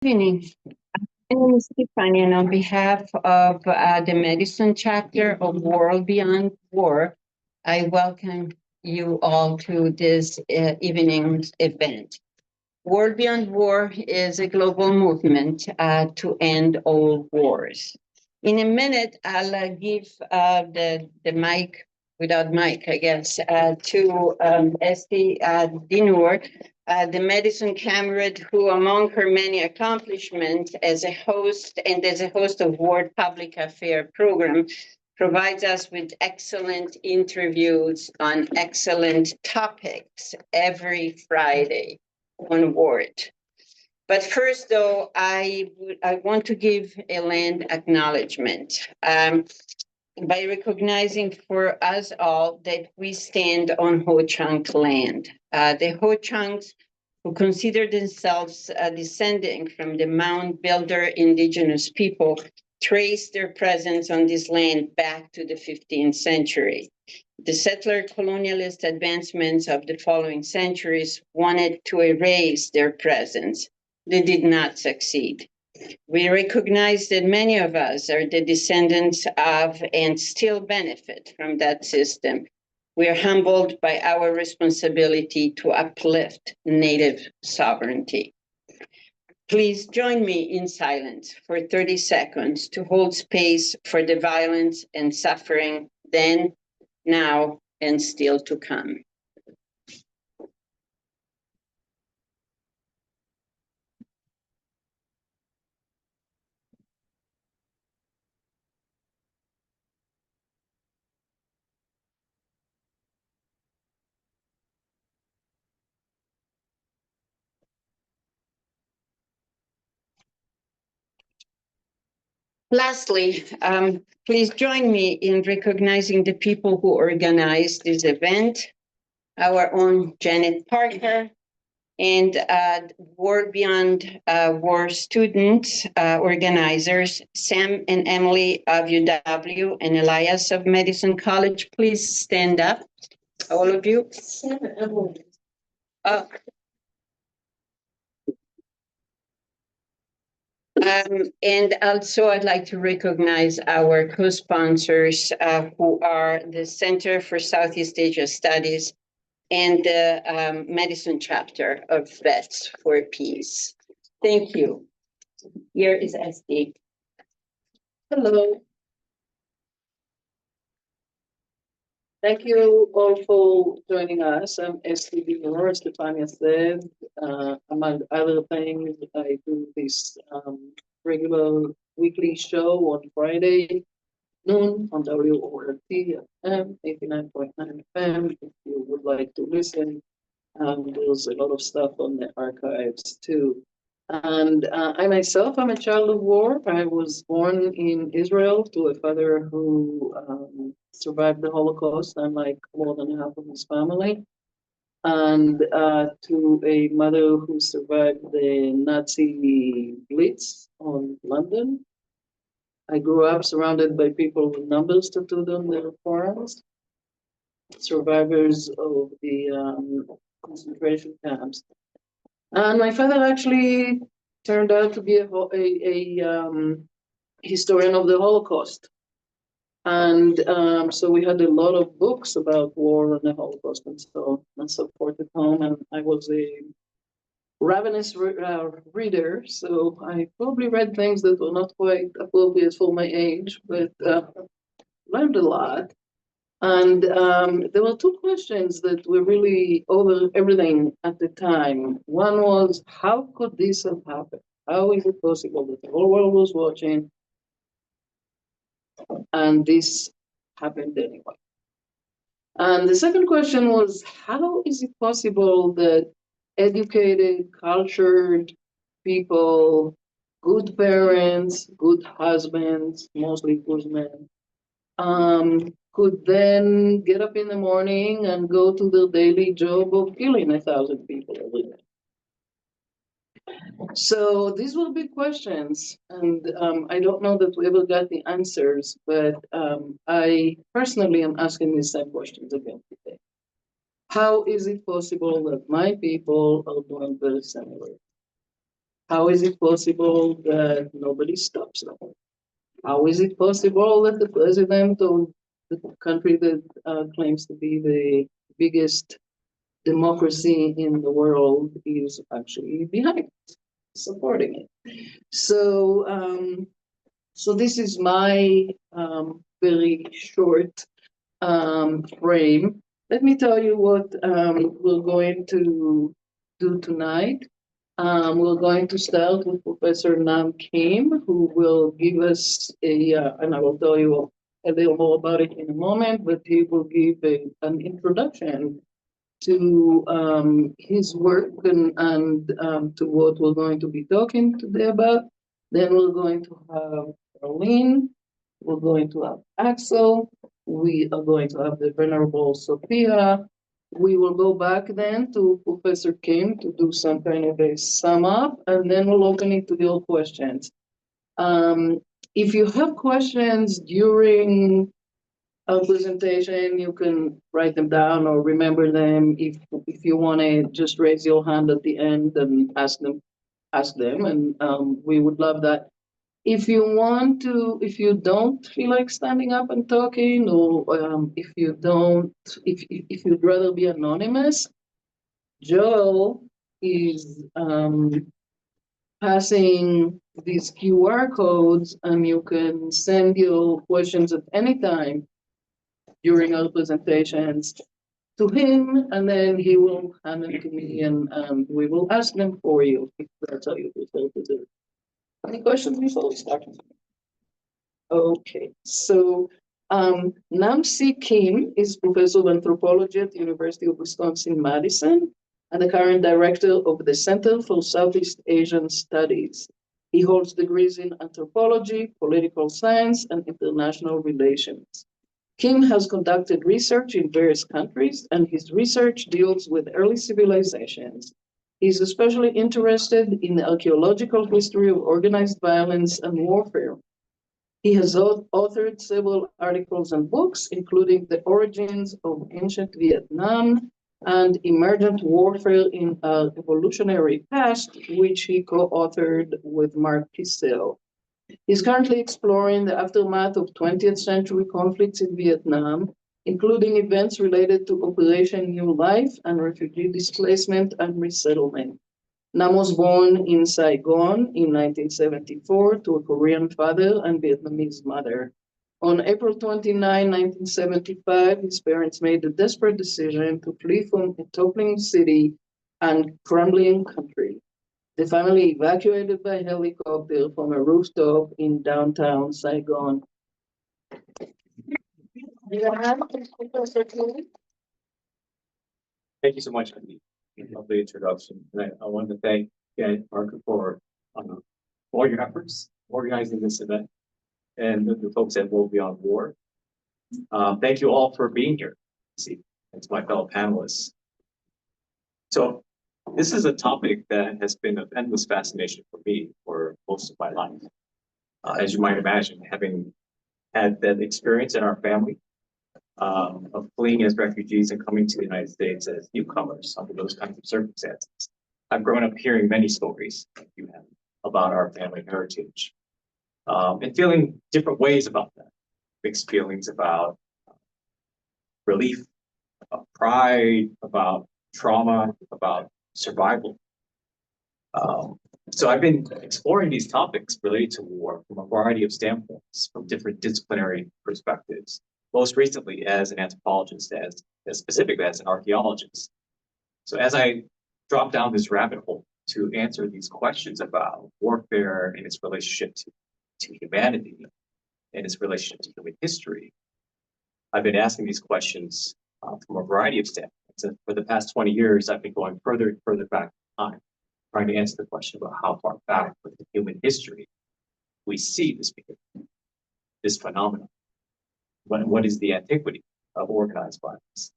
Evening. My name is Tiffany, and on behalf of the Madison chapter of World Beyond War, I welcome you all to this evening's event. World Beyond War is a global movement to end all wars. In a minute, I'll give the mic, without mic, I guess, to Esti Dinur, the Madison comrade who, among her many accomplishments as a host and as a host of World Public Affairs program, provides us with excellent interviews on excellent topics every Friday on Word. But first, though, I want to give a land acknowledgement by recognizing for us all that we stand on Ho-Chunk land. The Ho-Chunks, who consider themselves descending from the mound builder indigenous people, trace their presence on this land back to the 15th century. The settler colonialist advancements of the following centuries wanted to erase their presence. They did not succeed. We recognize that many of us are the descendants of and still benefit from that system. We are humbled by our responsibility to uplift Native sovereignty. Please join me in silence for 30 seconds to hold space for the violence and suffering then, now, and still to come. Lastly, please join me in recognizing the people who organized this event, our own Janet Parker, and War Beyond War students, organizers, Sam and Emily of UW and Elias of Madison College. Please stand up, all of you. Sam and Emily. And also, I'd like to recognize our co-sponsors who are the Center for Southeast Asia Studies and the Madison chapter of Vets for Peace. Thank you. Here is SD. Hello. Thank you all for joining us. I'm STB Aurora Stefania said. Among other things, I do this regular weekly show on Friday noon on WORT FM 89.9 FM. If you would like to listen, there's a lot of stuff on the archives too. And I myself, I'm a child of war. I was born in Israel to a father who survived the Holocaust, unlike more than half of his family, and to a mother who survived the Nazi Blitz on London. I grew up surrounded by people with numbers tattooed on their forearms, survivors of the concentration camps. And my father actually turned out to be a historian of the Holocaust. And so we had a lot of books about war and the Holocaust and so forth at home. And I was a ravenous reader, so I probably read things that were not quite appropriate for my age, but learned a lot. And there were two questions that were really over everything at the time. One was, how could this have happened? How is it possible that the whole world was watching and this happened anyway? And the second question was, how is it possible that educated, cultured people, good parents, good husbands, mostly good men, could then get up in the morning and go to their daily job of killing 1,000 people every day? So these were big questions, and I don't know that we ever got the answers, but I personally am asking these same questions again today. How is it possible that my people are doing very similar? How is it possible that nobody stops them? How is it possible that the president of the country that claims to be the biggest democracy in the world is actually behind it, supporting it? So, so this is my very short frame. Let me tell you what we're going to do tonight. We're going to start with Professor Nam Kim, who will give us and I will tell you a little more about it in a moment, but he will give an introduction to his work and to what we're going to be talking today about. Then we're going to have Arlene, we're going to have Axel, we are going to have the Venerable Sophia. We will go back then to Professor Kim to do some kind of a sum up, and then we'll open it to your questions. If you have questions during our presentation, you can write them down or remember them. If you want to just raise your hand at the end and ask them, and we would love that. If you want to, if you don't feel like standing up and talking, or if you don't, if you'd rather be anonymous, Joel is passing these QR codes, and you can send your questions at any time during our presentations to him, and then he will hand them to me, and we will ask them for you, if that's how you prefer to do it. Any questions before we start? Okay, so Nam C. Kim is professor of anthropology at the University of Wisconsin-Madison and the current director of the Center for Southeast Asian Studies. He holds degrees in anthropology, political science, and international relations. Kim has conducted research in various countries, and his research deals with early civilizations. He's especially interested in the archaeological history of organized violence and warfare. He has authored several articles and books, including The Origins of Ancient Vietnam and Emergent Warfare in an Evolutionary Past, which he co-authored with Mark Kissel. He's currently exploring the aftermath of 20th century conflicts in Vietnam, including events related to Operation New Life and refugee displacement and resettlement. Nam was born in Saigon in 1974 to a Korean father and Vietnamese mother. On April 29, 1975, his parents made the desperate decision to flee from a toppling city and crumbling country. The family evacuated by helicopter from a rooftop in downtown Saigon. Thank you so much for the lovely introduction. And I want to thank Parker for all your efforts organizing this event and the folks at World Beyond War. Thank you all for being here. See, it's my fellow panelists. So this is a topic that has been of endless fascination for me for most of my life. As you might imagine, having had that experience in our family, of fleeing as refugees and coming to the United States as newcomers under those kinds of circumstances. I've grown up hearing many stories, like you have, about our family heritage, and feeling different ways about that. Mixed feelings about relief, about pride, about trauma, about survival. So I've been exploring these topics related to war from a variety of standpoints, from different disciplinary perspectives. Most recently as an anthropologist, as specifically as an archaeologist. So as I dropped down this rabbit hole to answer these questions about warfare and its relationship to humanity and its relationship to human history, I've been asking these questions from a variety of standpoints. And for the past 20 years, I've been going further and further back in time, trying to answer the question about how far back within human history we see this phenomenon. What is the antiquity of organized violence?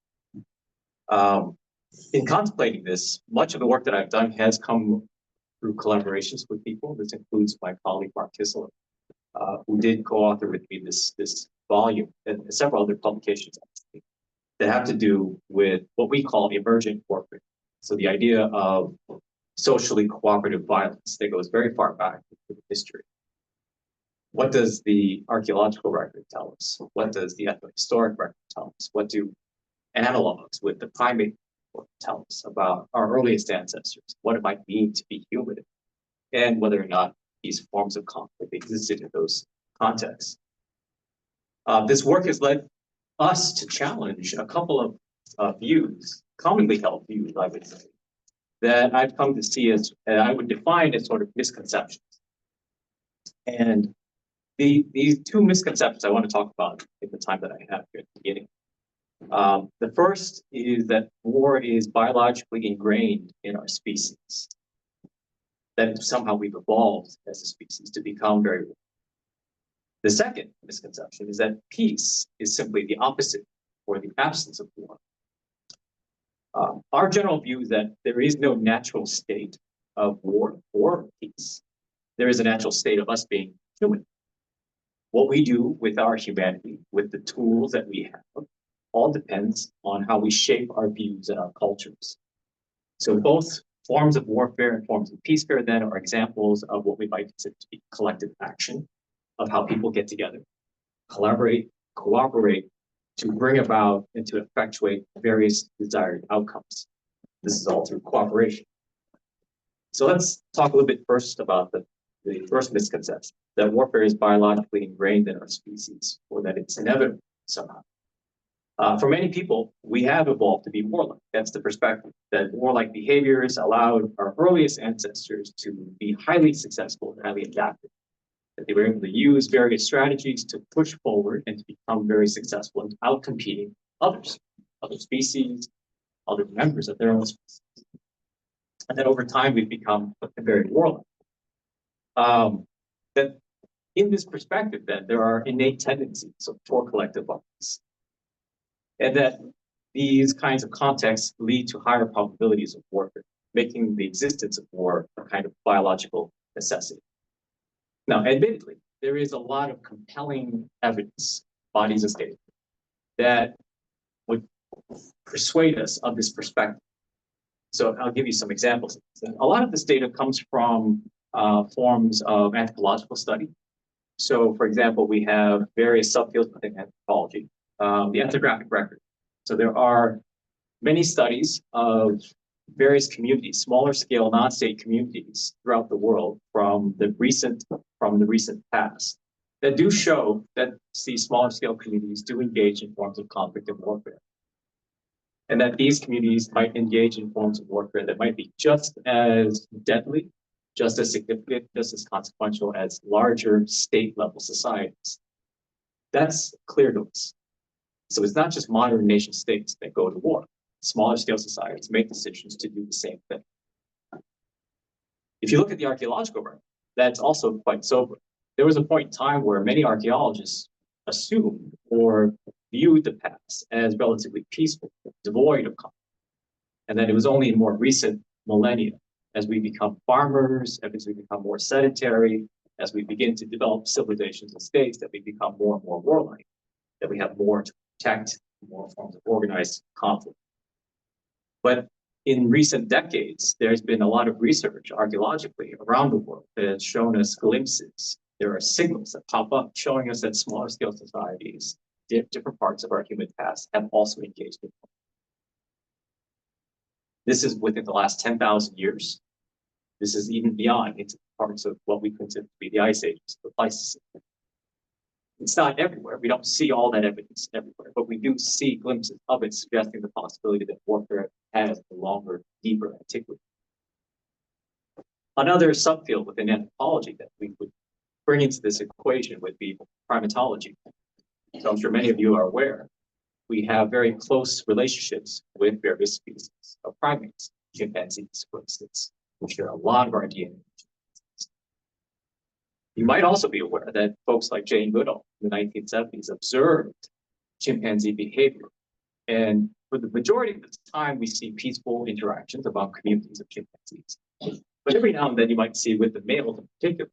In contemplating this, much of the work that I've done has come through collaborations with people. This includes my colleague Mark Kissel, who did co-author with me this volume and several other publications that have to do with what we call emergent warfare. So the idea of socially cooperative violence that goes very far back into history. What does the archaeological record tell us? What does the ethnohistoric record tell us? What do analogs with the primate tell us about our earliest ancestors, what it might mean to be human, and whether or not these forms of conflict existed in those contexts? This work has led us to challenge a couple of views, commonly held views, I would say, that I've come to see as, I would define as sort of misconceptions. And these two misconceptions I want to talk about in the time that I have here at the beginning. The first is that war is biologically ingrained in our species, that somehow we've evolved as a species to become very war. The second misconception is that peace is simply the opposite or the absence of war. Our general view is that there is no natural state of war or peace. There is a natural state of us being human. What we do with our humanity, with the tools that we have, all depends on how we shape our views and our cultures. So both forms of warfare and forms of peacefare then are examples of what we might consider to be collective action, of how people get together, collaborate, cooperate to bring about and to effectuate various desired outcomes. This is all through cooperation. So let's talk a little bit first about the first misconception, that warfare is biologically ingrained in our species, or that it's inevitable somehow. For many people, we have evolved to be warlike. That's the perspective, that warlike behaviors allowed our earliest ancestors to be highly successful and highly adaptive, that they were able to use various strategies to push forward and to become very successful in outcompeting others, other species, other members of their own species. And then over time, we've become very warlike. That in this perspective, then, there are innate tendencies for collective violence, and that these kinds of contexts lead to higher probabilities of warfare, making the existence of war a kind of biological necessity. Now, admittedly, there is a lot of compelling evidence, bodies of data, that would persuade us of this perspective. So I'll give you some examples. A lot of this data comes from forms of anthropological study. So, for example, we have various subfields within anthropology, the ethnographic record. So there are many studies of various communities, smaller scale non-state communities throughout the world from the recent past that do show that these smaller scale communities do engage in forms of conflict and warfare. And that these communities might engage in forms of warfare that might be just as deadly, just as significant, just as consequential as larger state level societies. That's clear to us. So it's not just modern nation states that go to war. Smaller scale societies make decisions to do the same thing. If you look at the archaeological record, that's also quite sobering. There was a point in time where many archaeologists assumed or viewed the past as relatively peaceful, devoid of conflict. And then it was only in more recent millennia, as we become farmers, as we become more sedentary, as we begin to develop civilizations and states, that we become more and more warlike, that we have more to protect, more forms of organized conflict. But in recent decades, there's been a lot of research archaeologically around the world that has shown us glimpses. There are signals that pop up showing us that smaller scale societies, different parts of our human past, have also engaged in war. This is within the last 10,000 years. This is even beyond into parts of what we consider to be the ice ages, the Pleistocene. It's not everywhere. We don't see all that evidence everywhere, but we do see glimpses of it, suggesting the possibility that warfare has a longer, deeper antiquity. Another subfield within anthropology that we would bring into this equation would be primatology. So I'm sure many of you are aware, we have very close relationships with various species of primates, chimpanzees, for instance, which share a lot of our DNA. You might also be aware that folks like Jane Goodall in the 1970s observed chimpanzee behavior. And for the majority of the time, we see peaceful interactions among communities of chimpanzees. But every now and then you might see with the males in particular,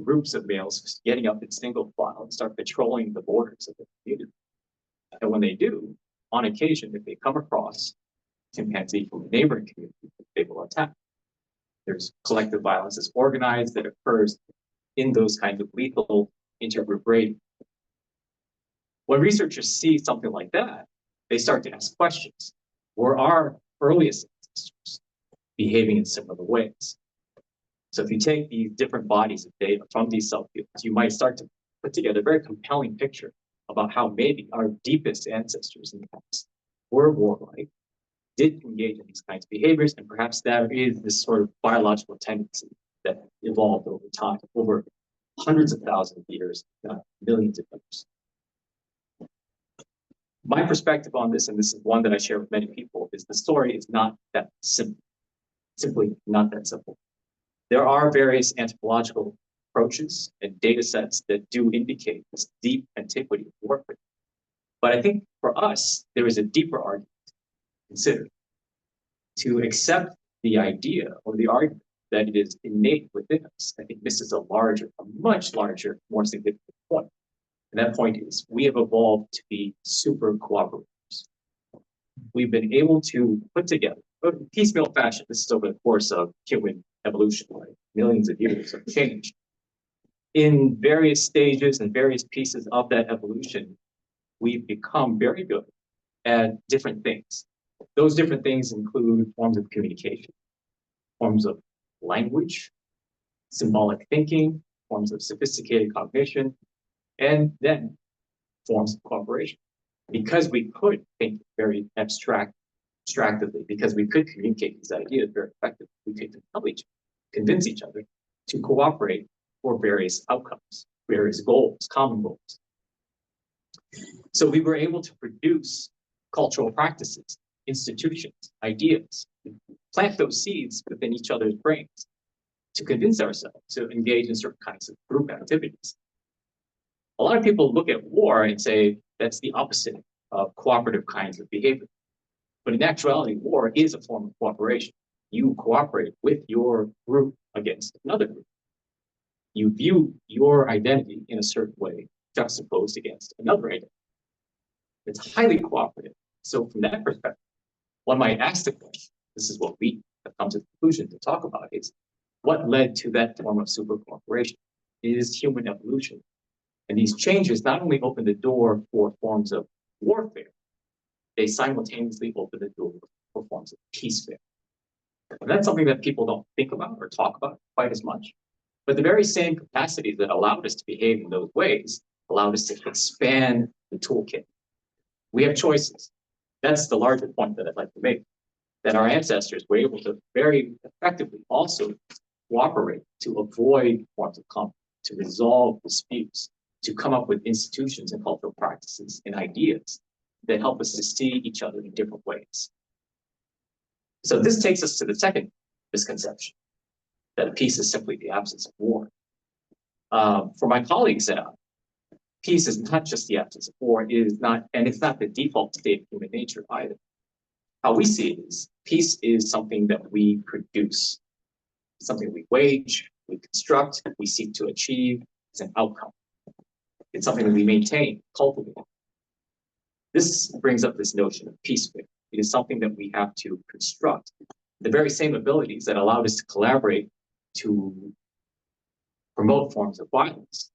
groups of males getting up in single file and start patrolling the borders of the community. And when they do, on occasion, if they come across chimpanzee from a neighboring community, they will attack. There's collective violence that's organized that occurs in those kinds of lethal intergroup raiding. When researchers see something like that, they start to ask questions. Were our earliest ancestors behaving in similar ways? So if you take these different bodies of data from these subfields, you might start to put together a very compelling picture about how maybe our deepest ancestors in the past were warlike, did engage in these kinds of behaviors, and perhaps that is this sort of biological tendency that evolved over time, over hundreds of thousands of years, millions of years. My perspective on this, and this is one that I share with many people, is the story is not that simple, simply not that simple. There are various anthropological approaches and data sets that do indicate this deep antiquity of warfare. But I think for us, there is a deeper argument considered to accept the idea or the argument that it is innate within us. I think this is a much larger, more significant point. And that point is we have evolved to be super cooperators. We've been able to put together, in piecemeal fashion, this is over the course of human evolution, right? Millions of years of change. In various stages and various pieces of that evolution, we've become very good at different things. Those different things include forms of communication, forms of language, symbolic thinking, forms of sophisticated cognition, and then forms of cooperation. Because we could think very abstractly, because we could communicate these ideas very effectively, we could convince each other to cooperate for various outcomes, various goals, common goals. So we were able to produce cultural practices, institutions, ideas, plant those seeds within each other's brains to convince ourselves to engage in certain kinds of group activities. A lot of people look at war and say that's the opposite of cooperative kinds of behavior. But in actuality, war is a form of cooperation. You cooperate with your group against another group. You view your identity in a certain way, juxtaposed against another identity. It's highly cooperative. So from that perspective, one might ask the question, this is what we have come to the conclusion to talk about, is what led to that form of super cooperation? It is human evolution. And these changes not only open the door for forms of warfare, they simultaneously open the door for forms of peacefare. And that's something that people don't think about or talk about quite as much. But the very same capacities that allowed us to behave in those ways allowed us to expand the toolkit. We have choices. That's the larger point that I'd like to make, that our ancestors were able to very effectively also cooperate to avoid forms of conflict, to resolve disputes, to come up with institutions and cultural practices and ideas that help us to see each other in different ways. So this takes us to the second misconception, that peace is simply the absence of war. For my colleagues, peace is not just the absence of war, and it's not the default state of human nature either. How we see it is, peace is something that we produce, something we wage, we construct, we seek to achieve as an outcome. It's something that we maintain, cultivate. This brings up this notion of peacefare. It is something that we have to construct. The very same abilities that allowed us to collaborate to promote forms of violence,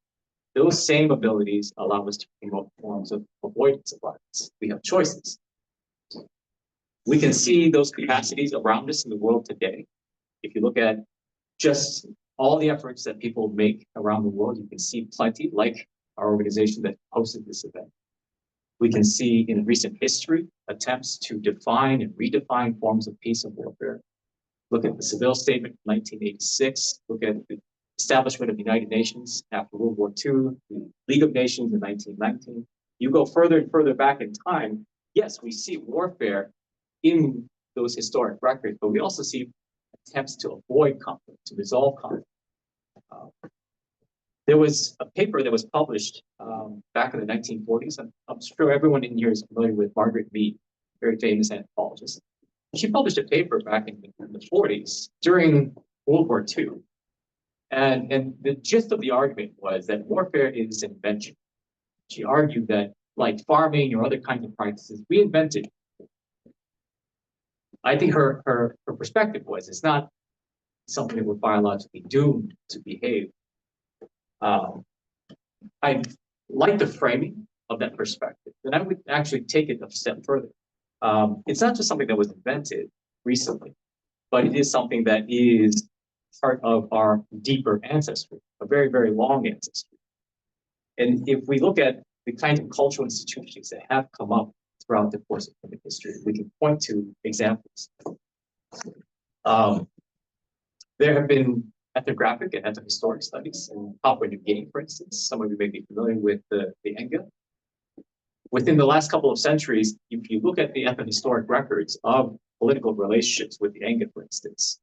those same abilities allow us to promote forms of avoidance of violence. We have choices. We can see those capacities around us in the world today. If you look at just all the efforts that people make around the world, you can see plenty, like our organization that hosted this event. We can see in recent history attempts to define and redefine forms of peace and warfare. Look at the Seville Statement of 1986. Look at the establishment of the United Nations after World War II, the League of Nations in 1919. You go further and further back in time, yes, we see warfare in those historic records, but we also see attempts to avoid conflict, to resolve conflict. There was a paper that was published back in the 1940s. I'm sure everyone in here is familiar with Margaret Mead, very famous anthropologist. She published a paper back in the 40s during World War II. And the gist of the argument was that warfare is an invention. She argued that, like farming or other kinds of practices, we invented. I think her perspective was, it's not something that we're biologically doomed to behave. I like the framing of that perspective, and I would actually take it a step further. It's not just something that was invented recently, but it is something that is part of our deeper ancestry, a very, very long ancestry. And if we look at the kinds of cultural institutions that have come up throughout the course of human history, we can point to examples. There have been ethnographic and ethnohistoric studies in Papua New Guinea, for instance. Some of you may be familiar with the Enga. Within the last couple of centuries, if you look at the ethnohistoric records of political relationships with the Enga, for instance,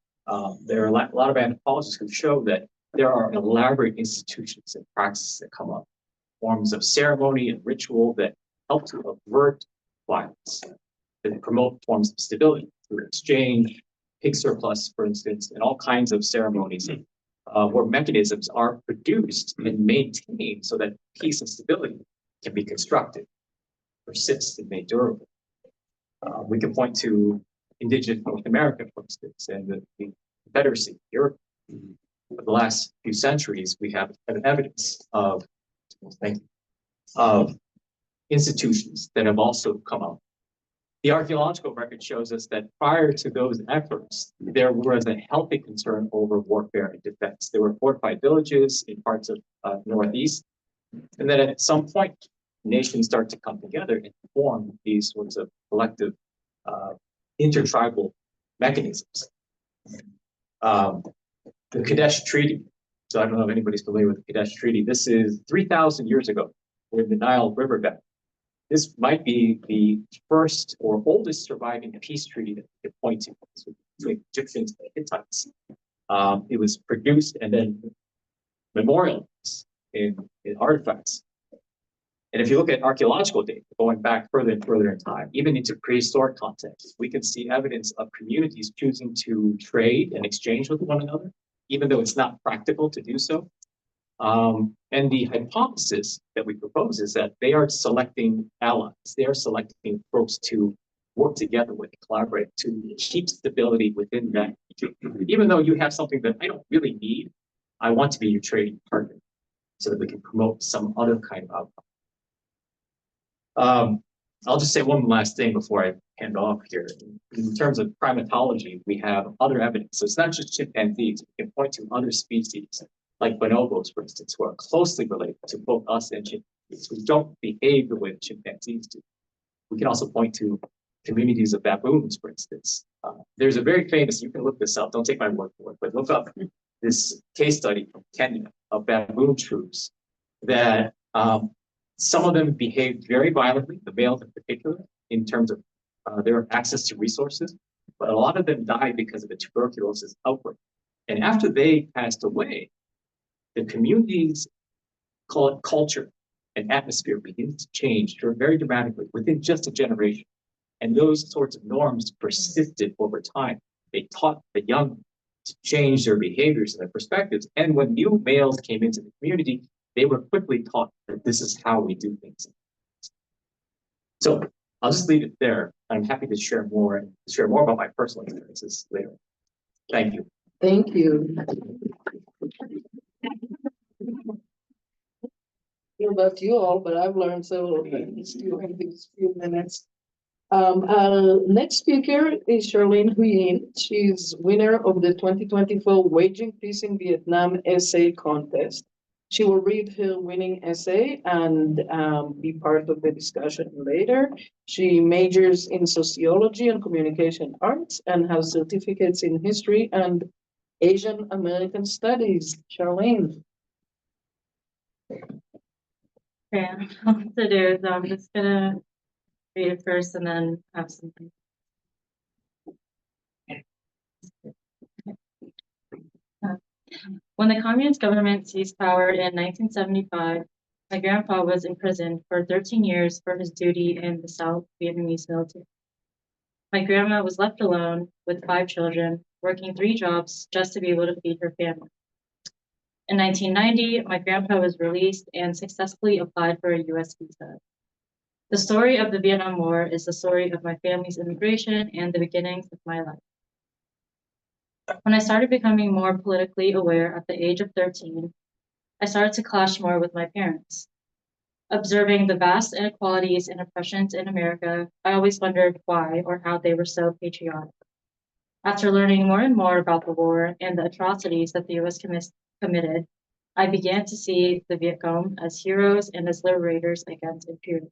there are a lot of anthropologists who show that there are elaborate institutions and practices that come up, forms of ceremony and ritual that help to avert violence, that promote forms of stability through exchange, pig surplus, for instance, and all kinds of ceremonies where mechanisms are produced and maintained so that peace and stability can be constructed, persist, and made durable. We can point to indigenous North America, for instance, and the Confederacy, Europe. For the last few centuries, we have evidence of institutions that have also come up. The archaeological record shows us that prior to those efforts, there was a healthy concern over warfare and defense. There were fortified villages in parts of Northeast, and then at some point, nations start to come together and form these sorts of collective intertribal mechanisms. The Kadesh Treaty. So I don't know if anybody's familiar with the Kadesh Treaty. This is 3,000 years ago in the Nile River Valley. This might be the first or oldest surviving peace treaty that we can point to between Egyptians and Hittites. It was produced and then memorialized in artifacts. And if you look at archaeological data, going back further and further in time, even into prehistoric contexts, we can see evidence of communities choosing to trade and exchange with one another, even though it's not practical to do so. And the hypothesis that we propose is that they are selecting allies. They are selecting folks to work together with, collaborate, to keep stability within that region. Even though you have something that I don't really need, I want to be your trading partner so that we can promote some other kind of outcome. I'll just say one last thing before I hand off here. In terms of primatology, we have other evidence. So it's not just chimpanzees. We can point to other species, like bonobos, for instance, who are closely related to both us and chimpanzees, who don't behave the way the chimpanzees do. We can also point to communities of baboons, for instance. There's a very famous, you can look this up, don't take my word for it, but look up this case study from Kenya of baboon troops that some of them behaved very violently, the males in particular, in terms of their access to resources, but a lot of them died because of the tuberculosis outbreak. And after they passed away, the community's culture and atmosphere begins to change very dramatically within just a generation. And those sorts of norms persisted over time. They taught the young to change their behaviors and their perspectives. And when new males came into the community, they were quickly taught that this is how we do things. So I'll just leave it there. I'm happy to share more about my personal experiences later. Thank you. Thank you. I don't know about you all, but I've learned several things during these few minutes. Our next speaker is Charlene Huyen. She's winner of the 2024 Waging Peace in Vietnam essay contest. She will read her winning essay and be part of the discussion later. She majors in sociology and communication arts and has certificates in history and Asian American studies. Charlene. Okay, all to do is I'm just gonna read it first and then have something. When the communist government seized power in 1975, my grandpa was imprisoned for 13 years for his duty in the South Vietnamese military. My grandma was left alone with 5 children, working 3 jobs just to be able to feed her family. In 1990, my grandpa was released and successfully applied for a U.S. visa. The story of the Vietnam War is the story of my family's immigration and the beginnings of my life. When I started becoming more politically aware at the age of 13, I started to clash more with my parents. Observing the vast inequalities and oppressions in America, I always wondered why or how they were so patriotic. After learning more and more about the war and the atrocities that the US committed, I began to see the Viet Cong as heroes and as liberators against imperialism.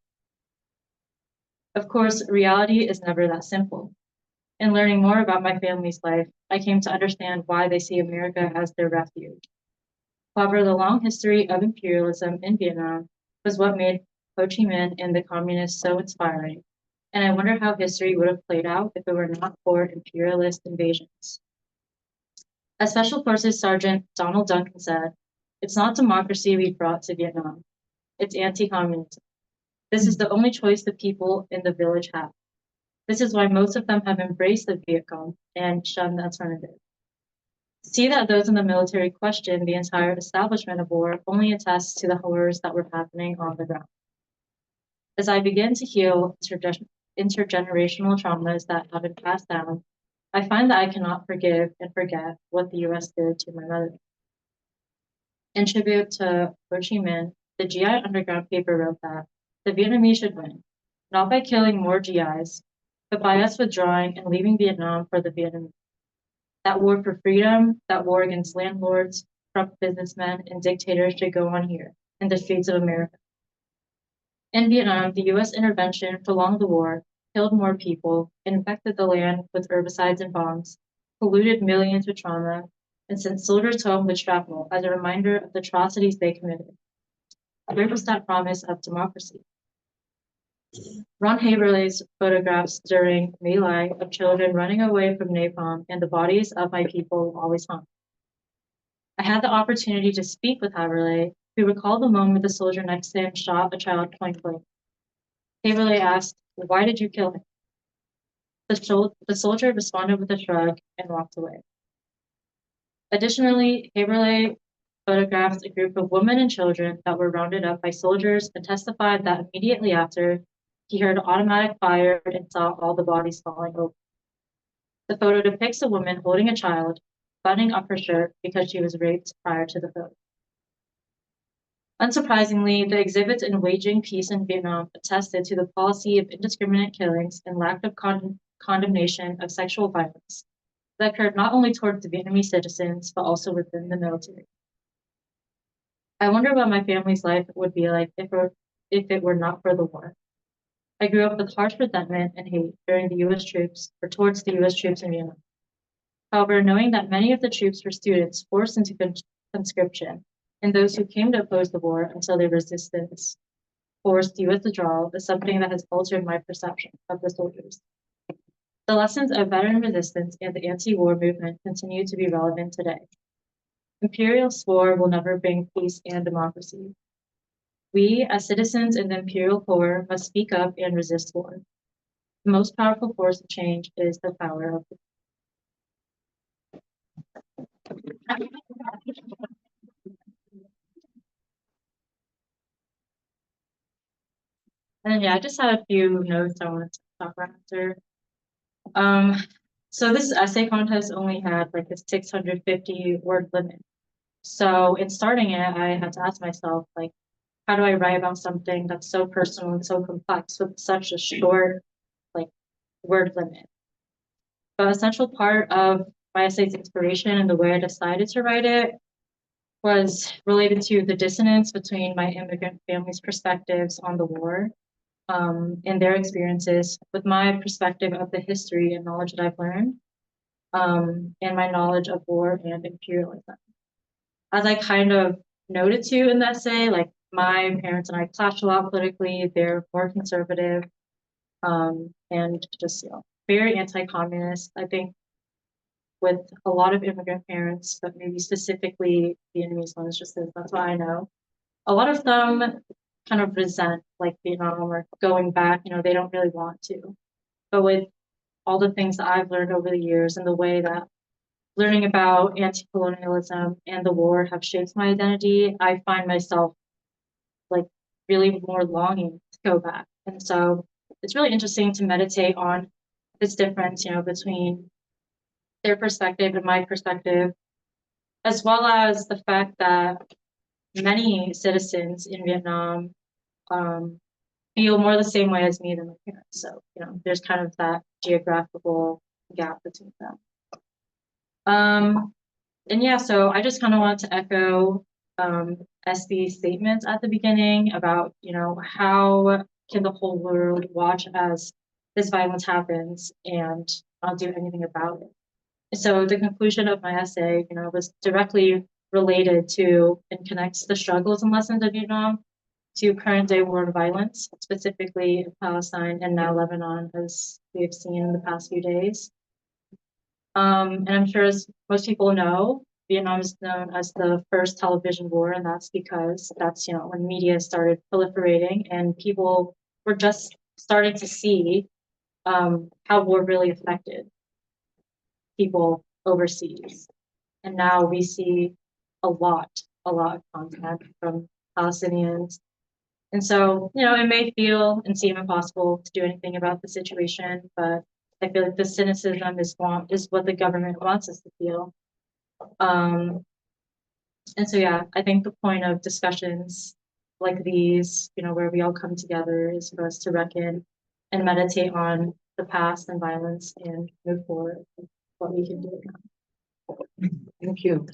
Of course, reality is never that simple. In learning more about my family's life, I came to understand why they see America as their refuge. However, the long history of imperialism in Vietnam was what made Ho Chi Minh and the communists so inspiring, and I wonder how history would have played out if it were not for imperialist invasions. As Special Forces Sergeant Donald Duncan said, "It's not democracy we brought to Vietnam, it's anti-communism. This is the only choice the people in the village have. This is why most of them have embraced the Viet Cong and shunned the alternative." To see that those in the military questioned the entire establishment of war only attests to the horrors that were happening on the ground. As I begin to heal intergenerational traumas that have been passed down, I find that I cannot forgive and forget what the US did to my mother. In tribute to Ho Chi Minh, the GI Underground paper wrote that the Vietnamese should win, not by killing more GIs, but by us withdrawing and leaving Vietnam for the Vietnamese. That war for freedom, that war against landlords, corrupt businessmen, and dictators should go on here, in the streets of America. In Vietnam, the US intervention prolonged the war, killed more people, infected the land with herbicides and bombs, polluted millions with trauma, and sent soldiers home with shrapnel as a reminder of the atrocities they committed. Where was that promise of democracy? Ron Haberle's photographs during My Lai of children running away from napalm and the bodies of my people will always haunt. I had the opportunity to speak with Haberle, who recalled the moment the soldier next to him shot a child point blank. Haberle asked, "Why did you kill him?" The soldier responded with a shrug and walked away. Additionally, Haberle photographed a group of women and children that were rounded up by soldiers and testified that immediately after, he heard automatic fire and saw all the bodies falling over. The photo depicts a woman holding a child, buttoning up her shirt because she was raped prior to the photo. Unsurprisingly, the exhibits in Waging Peace in Vietnam attested to the policy of indiscriminate killings and lack of condemnation of sexual violence that occurred not only towards the Vietnamese citizens, but also within the military. I wonder what my family's life would be like if it were not for the war. I grew up with harsh resentment and hate during the US troops or towards the US troops in Vietnam. However, knowing that many of the troops were students forced into conscription and those who came to oppose the war until their resistance forced US withdrawal is something that has altered my perception of the soldiers. The lessons of veteran resistance and the anti-war movement continue to be relevant today. Imperialist war will never bring peace and democracy. We, as citizens in the imperial core, must speak up and resist war. The most powerful force of change is the power of the And yeah, I just had a few notes I wanted to talk about after. So this essay contest only had like a 650 word limit. So in starting it, I had to ask myself, like, how do I write about something that's so personal and so complex with such a short, like, word limit? But a central part of my essay's inspiration and the way I decided to write it was related to the dissonance between my immigrant family's perspectives on the war and their experiences with my perspective of the history and knowledge that I've learned and my knowledge of war and imperialism. As I kind of noted to in the essay, like my parents and I clash a lot politically. They're more conservative and just very anti-communist. I think with a lot of immigrant parents, but maybe specifically Vietnamese ones, just as that's what I know. A lot of them kind of resent like Vietnam or going back, they don't really want to. But with all the things that I've learned over the years and the way that learning about anti-colonialism and the war have shaped my identity, I find myself like really more longing to go back. And so it's really interesting to meditate on this difference, between their perspective and my perspective, as well as the fact that many citizens in Vietnam feel more the same way as me than my parents. So, there's kind of that geographical gap between them. And yeah, so I just kind of want to echo SB's statements at the beginning about, how can the whole world watch as this violence happens and not do anything about it. So the conclusion of my essay, was directly related to and connects the struggles and lessons of Vietnam to current day world violence, specifically Palestine and now Lebanon, as we've seen in the past few days. And I'm sure as most people know, Vietnam is known as the first television war, and that's because that's, when media started proliferating and people were just starting to see how war really affected people overseas. And now we see a lot of content from Palestinians. And so, it may feel and seem impossible to do anything about the situation, but I feel like the cynicism is what the government wants us to feel. And so, yeah, I think the point of discussions like these, where we all come together, is for us to reckon and meditate on the past and violence and move forward with what we can do now. Thank you.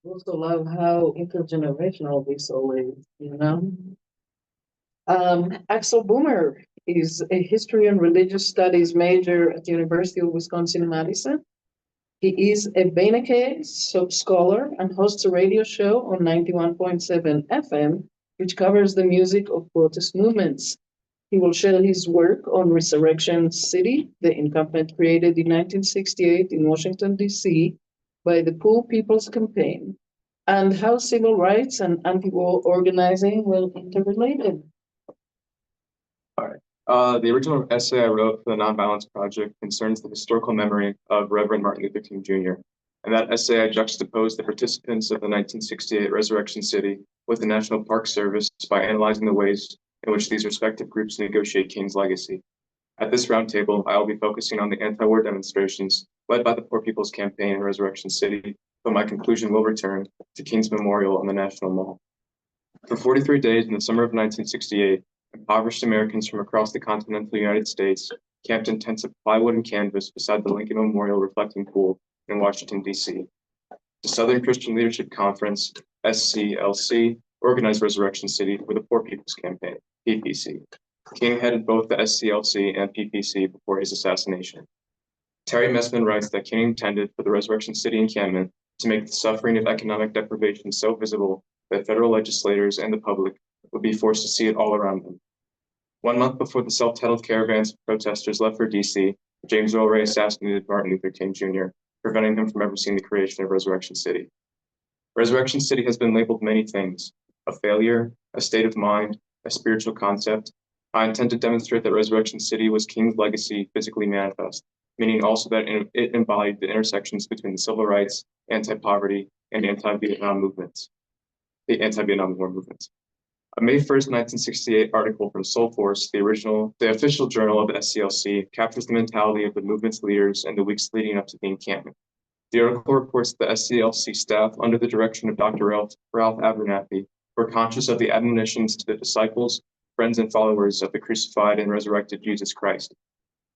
I also love how intergenerational this all is, Axel Boomer is a history and religious studies major at the University of Wisconsin-Madison. He is a Beinecke scholar and hosts a radio show on 91.7 FM, which covers the music of protest movements. He will share his work on Resurrection City, the encampment created in 1968 in Washington, D.C. by the Poor People's Campaign, and how civil rights and anti-war organizing were interrelated. The original essay I wrote for the Nonviolence Project concerns the historical memory of Reverend Martin Luther King Jr. In that essay, I juxtaposed the participants of the 1968 Resurrection City with the National Park Service by analyzing the ways in which these respective groups negotiate King's legacy. At this roundtable, I will be focusing on the anti-war demonstrations led by the Poor People's Campaign in Resurrection City, but my conclusion will return to King's Memorial on the National Mall. For 43 days in the summer of 1968, impoverished Americans from across the continental United States camped in tents of plywood and canvas beside the Lincoln Memorial Reflecting Pool in Washington, D.C. The Southern Christian Leadership Conference, SCLC, organized Resurrection City for the Poor People's Campaign, PPC. King headed both the SCLC and PPC before his assassination. Terry Messman writes that King intended for the Resurrection City encampment to make the suffering of economic deprivation so visible that federal legislators and the public would be forced to see it all around them. 1 month before the self-titled caravans of protesters left for D.C., James Earl Ray assassinated Martin Luther King Jr., preventing him from ever seeing the creation of Resurrection City. Resurrection City has been labeled many things: a failure, a state of mind, a spiritual concept. I intend to demonstrate that Resurrection City was King's legacy physically manifest, meaning also that it embodied the intersections between the civil rights, anti-poverty, and anti-Vietnam movements, the anti-Vietnam War movements. A May 1st, 1968 article from Soul Force, the official journal of the SCLC, captures the mentality of the movement's leaders in the weeks leading up to the encampment. The article reports that the SCLC staff, under the direction of Dr. Ralph Abernathy, were conscious of the admonitions to the disciples, friends, and followers of the crucified and resurrected Jesus Christ.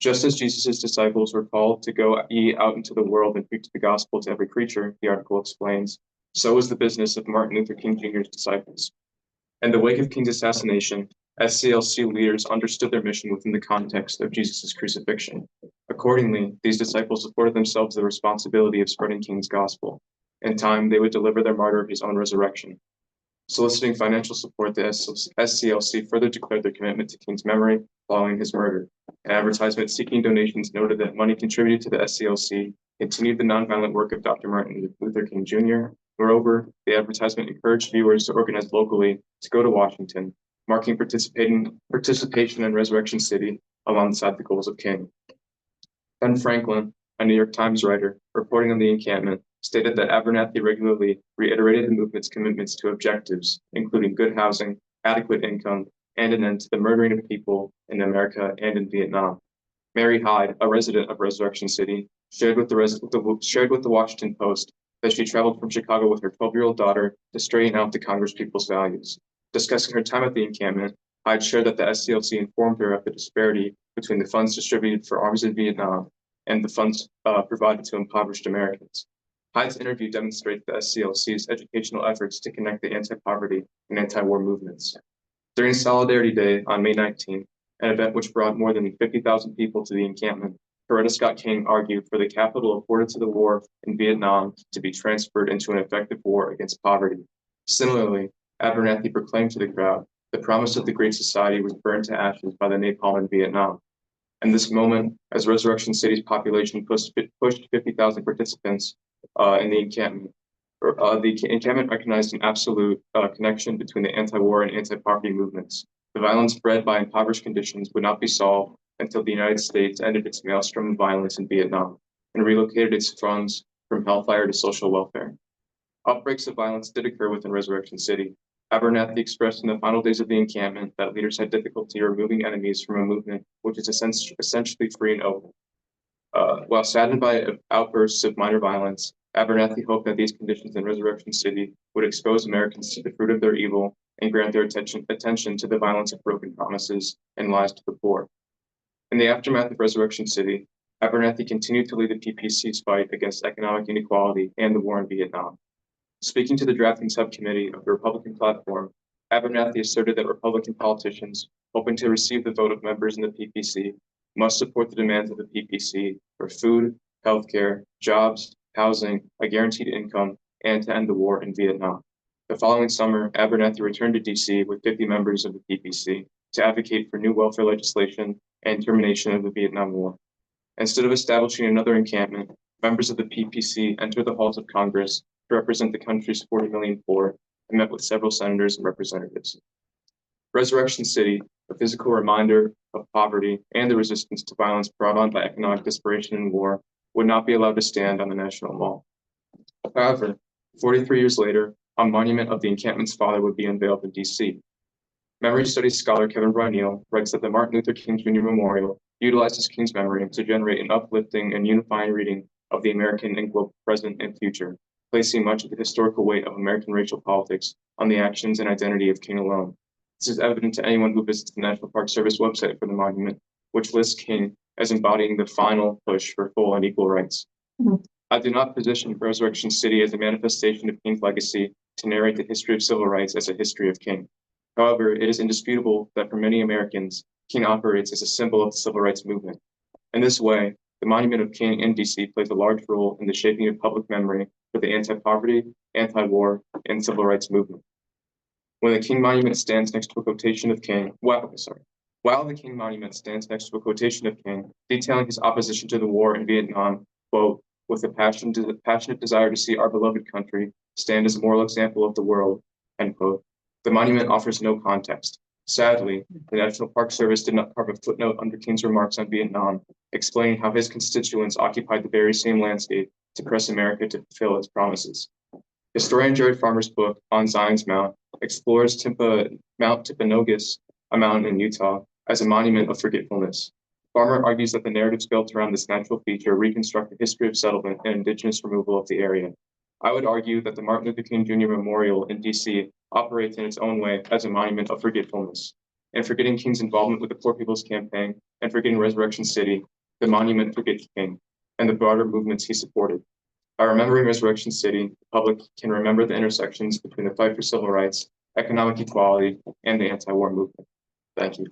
Just as Jesus' disciples were called to go ye out into the world and preach the gospel to every creature, the article explains, so was the business of Martin Luther King Jr.'s disciples. In the wake of King's assassination, SCLC leaders understood their mission within the context of Jesus' crucifixion. Accordingly, these disciples afforded themselves the responsibility of spreading King's gospel. In time, they would deliver their martyr of his own resurrection. Soliciting financial support, the SCLC further declared their commitment to King's memory following his murder. An advertisement seeking donations noted that money contributed to the SCLC continued the nonviolent work of Dr. Martin Luther King Jr. Moreover, the advertisement encouraged viewers to organize locally to go to Washington, marking participation in Resurrection City alongside the goals of King. Ben Franklin, a New York Times writer, reporting on the encampment, stated that Abernathy regularly reiterated the movement's commitments to objectives, including good housing, adequate income, and an end to the murdering of people in America and in Vietnam. Mary Hyde, a resident of Resurrection City, shared with the Washington Post that she traveled from Chicago with her 12-year-old daughter to straighten out the Congresspeople's values. Discussing her time at the encampment, Hyde shared that the SCLC informed her of the disparity between the funds distributed for arms in Vietnam and the funds provided to impoverished Americans. Hyde's interview demonstrates the SCLC's educational efforts to connect the anti-poverty and anti-war movements. During Solidarity Day on May 19th, an event which brought more than 50,000 people to the encampment, Coretta Scott King argued for the capital afforded to the war in Vietnam to be transferred into an effective war against poverty. Similarly, Abernathy proclaimed to the crowd the promise of the Great Society was burned to ashes by the napalm in Vietnam. In this moment, as Resurrection City's population pushed 50,000 participants in the encampment recognized an absolute connection between the anti-war and anti-poverty movements. The violence bred by impoverished conditions would not be solved until the United States ended its maelstrom of violence in Vietnam and relocated its funds from hellfire to social welfare. Outbreaks of violence did occur within Resurrection City. Abernathy expressed in the final days of the encampment that leaders had difficulty removing enemies from a movement which is essentially free and open. While saddened by outbursts of minor violence, Abernathy hoped that these conditions in Resurrection City would expose Americans to the fruit of their evil and grant their attention to the violence of broken promises and lies to the poor. In the aftermath of Resurrection City, Abernathy continued to lead the PPC's fight against economic inequality and the war in Vietnam. Speaking to the drafting subcommittee of the Republican platform, Abernathy asserted that Republican politicians hoping to receive the vote of members in the PPC must support the demands of the PPC for food, healthcare, jobs, housing, a guaranteed income, and to end the war in Vietnam. The following summer, Abernathy returned to DC with 50 members of the PPC to advocate for new welfare legislation and termination of the Vietnam War. Instead of establishing another encampment, members of the PPC entered the halls of Congress to represent the country's 40 million poor and met with several senators and representatives. Resurrection City, a physical reminder of poverty and the resistance to violence brought on by economic desperation and war, would not be allowed to stand on the National Mall. However, 43 years later, a monument of the encampment's father would be unveiled in DC. Memory studies scholar Kevin Bryneel writes that the Martin Luther King Jr. Memorial utilizes King's memory to generate an uplifting and unifying reading of the American and global present and future, placing much of the historical weight of American racial politics on the actions and identity of King alone. This is evident to anyone who visits the National Park Service website for the monument, which lists King as embodying the final push for full and equal rights. I do not position Resurrection City as a manifestation of King's legacy to narrate the history of civil rights as a history of King. However, it is indisputable that for many Americans, King operates as a symbol of the civil rights movement. In this way, the monument of King in DC plays a large role in the shaping of public memory for the anti-poverty, anti-war, and civil rights movement. When the King Monument stands next to a quotation of King, while the King Monument stands next to a quotation of King detailing his opposition to the war in Vietnam, quote, with a passionate desire to see our beloved country stand as a moral example of the world, end quote, the monument offers no context. Sadly, the National Park Service did not carve a footnote under King's remarks on Vietnam, explaining how his constituents occupied the very same landscape to press America to fulfill its promises. Historian Jared Farmer's book, On Zion's Mount, explores Mount Timpanogos, a mountain in Utah, as a monument of forgetfulness. Farmer argues that the narratives built around this natural feature reconstruct the history of settlement and indigenous removal of the area. I would argue that the Martin Luther King Jr. Memorial in DC operates in its own way as a monument of forgetfulness. And forgetting King's involvement with the Poor People's Campaign and forgetting Resurrection City, the monument forgets King and the broader movements he supported. By remembering Resurrection City, the public can remember the intersections between the fight for civil rights, economic equality, and the anti-war movement. Thank you.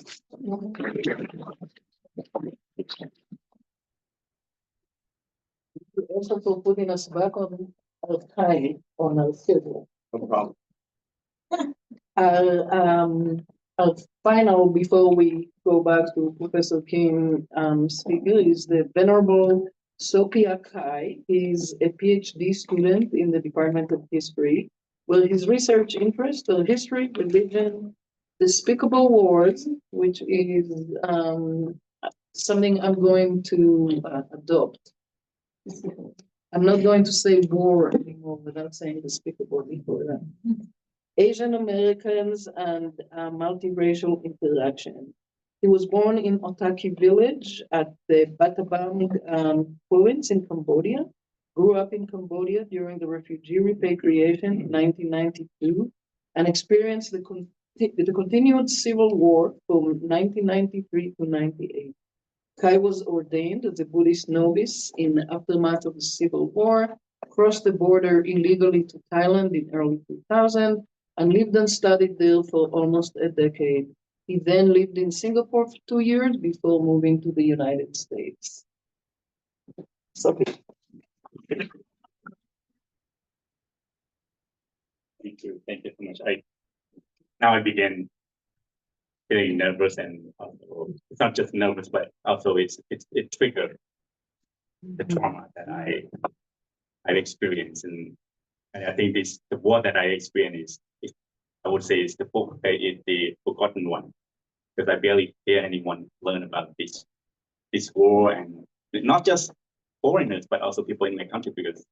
Also for putting us back on our time, on our schedule. No problem. Our final, before we go back to Professor King speaker, is the Venerable Sophia Kai. He's a PhD student in the Department of History. Well, his research interests are history, religion, despicable wars, which is something I'm going to adopt. I'm not going to say war anymore without saying despicable before that. Asian Americans and multiracial interaction. He was born in Otaki village at the Battambang province in Cambodia, grew up in Cambodia during the refugee repatriation in 1992, and experienced the continued civil war from 1993 to 98. Kai was ordained as a Buddhist novice in the aftermath of the civil war, crossed the border illegally to Thailand in early 2000, and lived and studied there for almost a decade. He then lived in Singapore for 2 years before moving to the United States. Sophie. Thank you so much. Now I begin feeling nervous, and also, it's not just nervous, but also it triggered the trauma that I've experienced, and I think the war that I experienced is I would say is the forgotten one, because I barely hear anyone learn about this war, and not just foreigners but also people in my country, because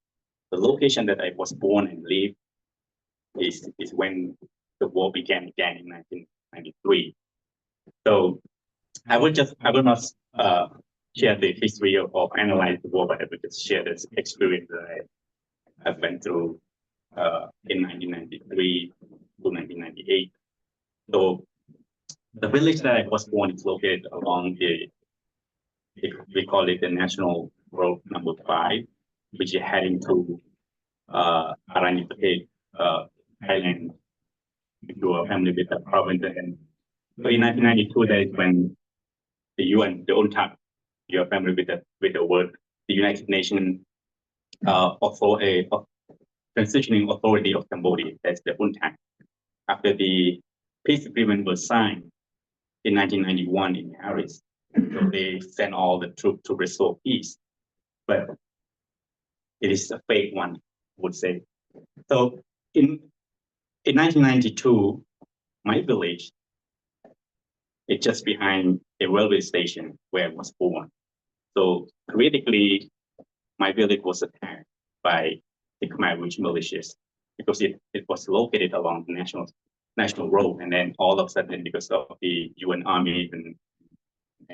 the location that I was born and lived is when the war began again in 1993. So I will not share the history of analyze the war, but I will just share this experience that I went through in 1993 to 1998. So the village that I was born is located along we call it the National Road number 5, which is heading to Aranyapate, Thailand, if you are familiar with the province. And so in 1992, that is when the UN, the UNTAC, you are familiar with the word, the United Nations Transitioning Authority of Cambodia, that's the UNTAC. After the peace agreement was signed in 1991 in Paris, so they sent all the troops to restore peace, but it is a fake one, I would say. So in 1992, my village is just behind a railway station where I was born. So critically, my village was attacked by the Khmer Rouge militias because it was located along the national road, and then all of a sudden, because of the UN army and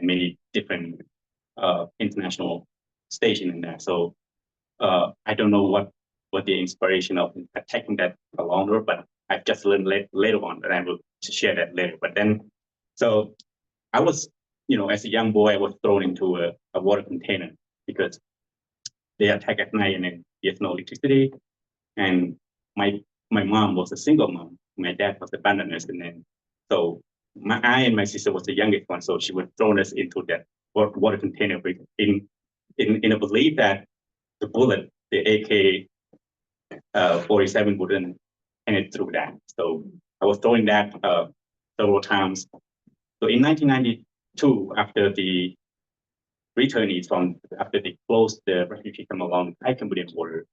many different international stations in there. So I don't know what the inspiration of attacking that along the road, but I've just learned later on, and I will share that later. But then, so I was, as a young boy, I was thrown into a water container because they attack at night and then there's no electricity. And my mom was a single mom. My dad was abandoned us, and then so I and my sister was the youngest one, so she was thrown us into that water container in a belief that the bullet, the AK-47 wouldn't penetrate through that. So I was thrown that several times. So in 1992, after the returnees after they closed the refugee camp along the Thai-Cambodian border,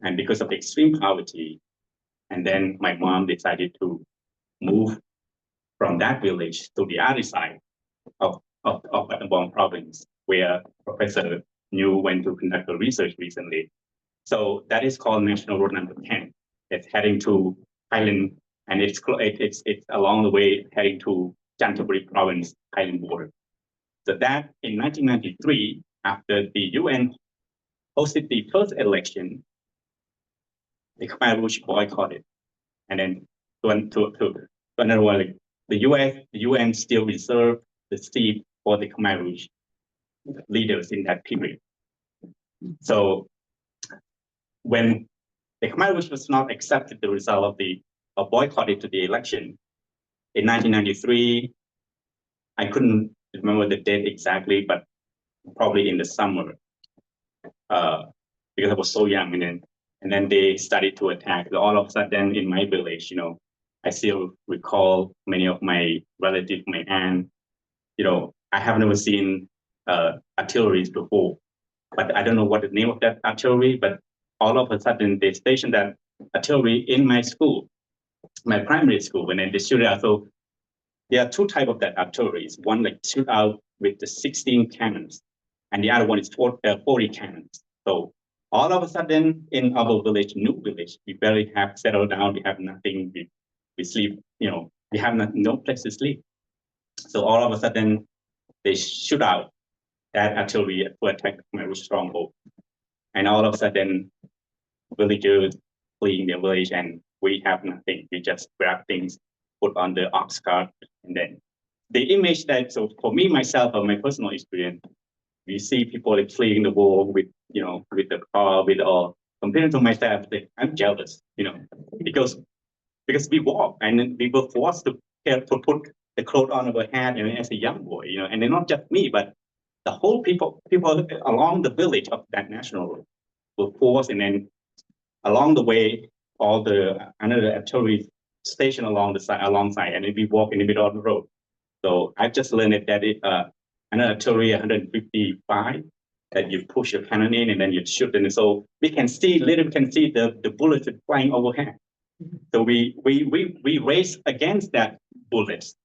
and because of the extreme poverty, and then my mom decided to move from that village to the other side of Battambang province, where Professor New went to conduct a research recently. So that is called National Road number 10. It's heading to Thailand, and it's along the way heading to Chanthaburi province, Thailand border. So that in 1993, after the UN hosted the first election, the Khmer Rouge boycotted, and then to another one, the UN still reserved the seat for the Khmer Rouge leaders in that period. So when the Khmer Rouge was not accepted the result of boycotting to the election in 1993, I couldn't remember the date exactly, but probably in the summer, because I was so young, and then they started to attack. All of a sudden, in my village, I still recall many of my relatives, my aunt. I have never seen artillery before, but I don't know what the name of that artillery. But all of a sudden, they stationed that artillery in my school, my primary school, and then they shoot out. So there are two types of that artillery. One like shoot out with the 16 cannons, and the other one is 40 cannons. So all of a sudden in our village, new village, we barely have settled down. We have nothing. We sleep, we have no place to sleep. So all of a sudden they shoot out that artillery to attack my stronghold. And all of a sudden villagers fleeing their village and we have nothing. We just grab things, put on the ox cart, and then the image that, so for me, myself, or my personal experience, we see people like fleeing the war with, with the car, with all. Compared to myself, I'm jealous, because we walk and we were forced to put the clothes on our head, and as a young boy, and then not just me, but the whole people along the village of that national road were forced, and then along the way, all the another artillery station alongside, and then we walk in the middle of the road. So I just learned that another artillery 155 that you push your cannon in and then you shoot, and so we can see the bullets flying overhead. So we race against that bullets,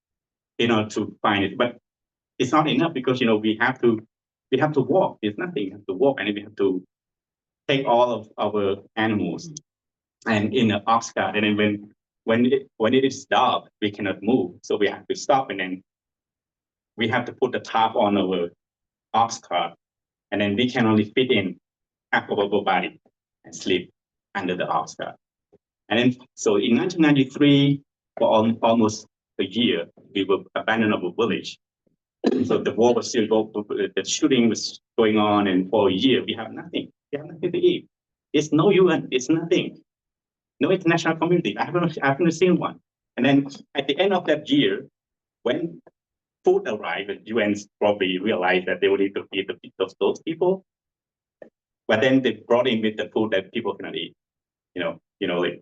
to find it, but it's not enough because we have to walk. There's nothing. We have to walk, and we have to take all of our animals and in the ox cart, and then when it is dark, we cannot move, so we have to stop, and then we have to put the top on our ox cart, and then we can only fit in half of our body and sleep under the ox cart. And then so in 1993, for almost a year, we were abandoned our village. So the war was still the shooting was going on, and for a year we have nothing. We have nothing to eat. It's no UN. It's nothing. No international community. I haven't seen one. And then at the end of that year, when food arrived, the UN probably realized that they would need to feed those people. But then they brought in with the food that people cannot eat. Like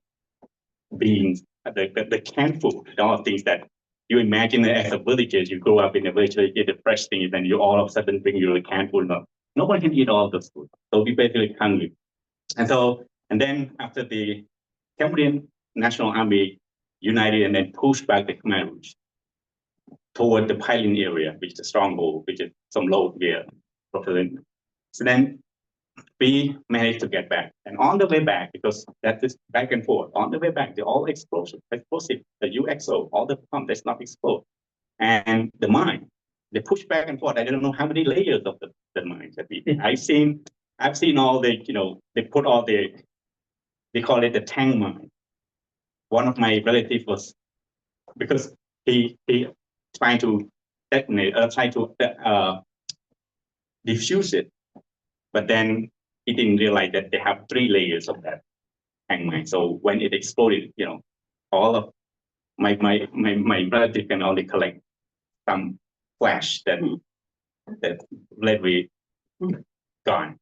beans, the canned food, all things that you imagine as a villager, you grow up in a village, you get the fresh things, and you all of a sudden bring your canned food. No one can eat all those food. So we basically hungry. And then after the Cambodian National Army united and then pushed back the Khmer Rouge toward the Pilot area, which is the stronghold, which is some low there. So then we managed to get back. And on the way back, because that is back and forth, on the way back, they're all explosive, the UXO, all the pump, that's not explode. And the mine, they push back and forth. I don't know how many layers of the mines that we did. I've seen all the, they put all they call it the tank mine. One of my relatives was, because he trying to detonate, try to diffuse it, but then he didn't realize that they have 3 layers of that tank mine. So when it exploded, all of my relative can only collect some flash that literally gone.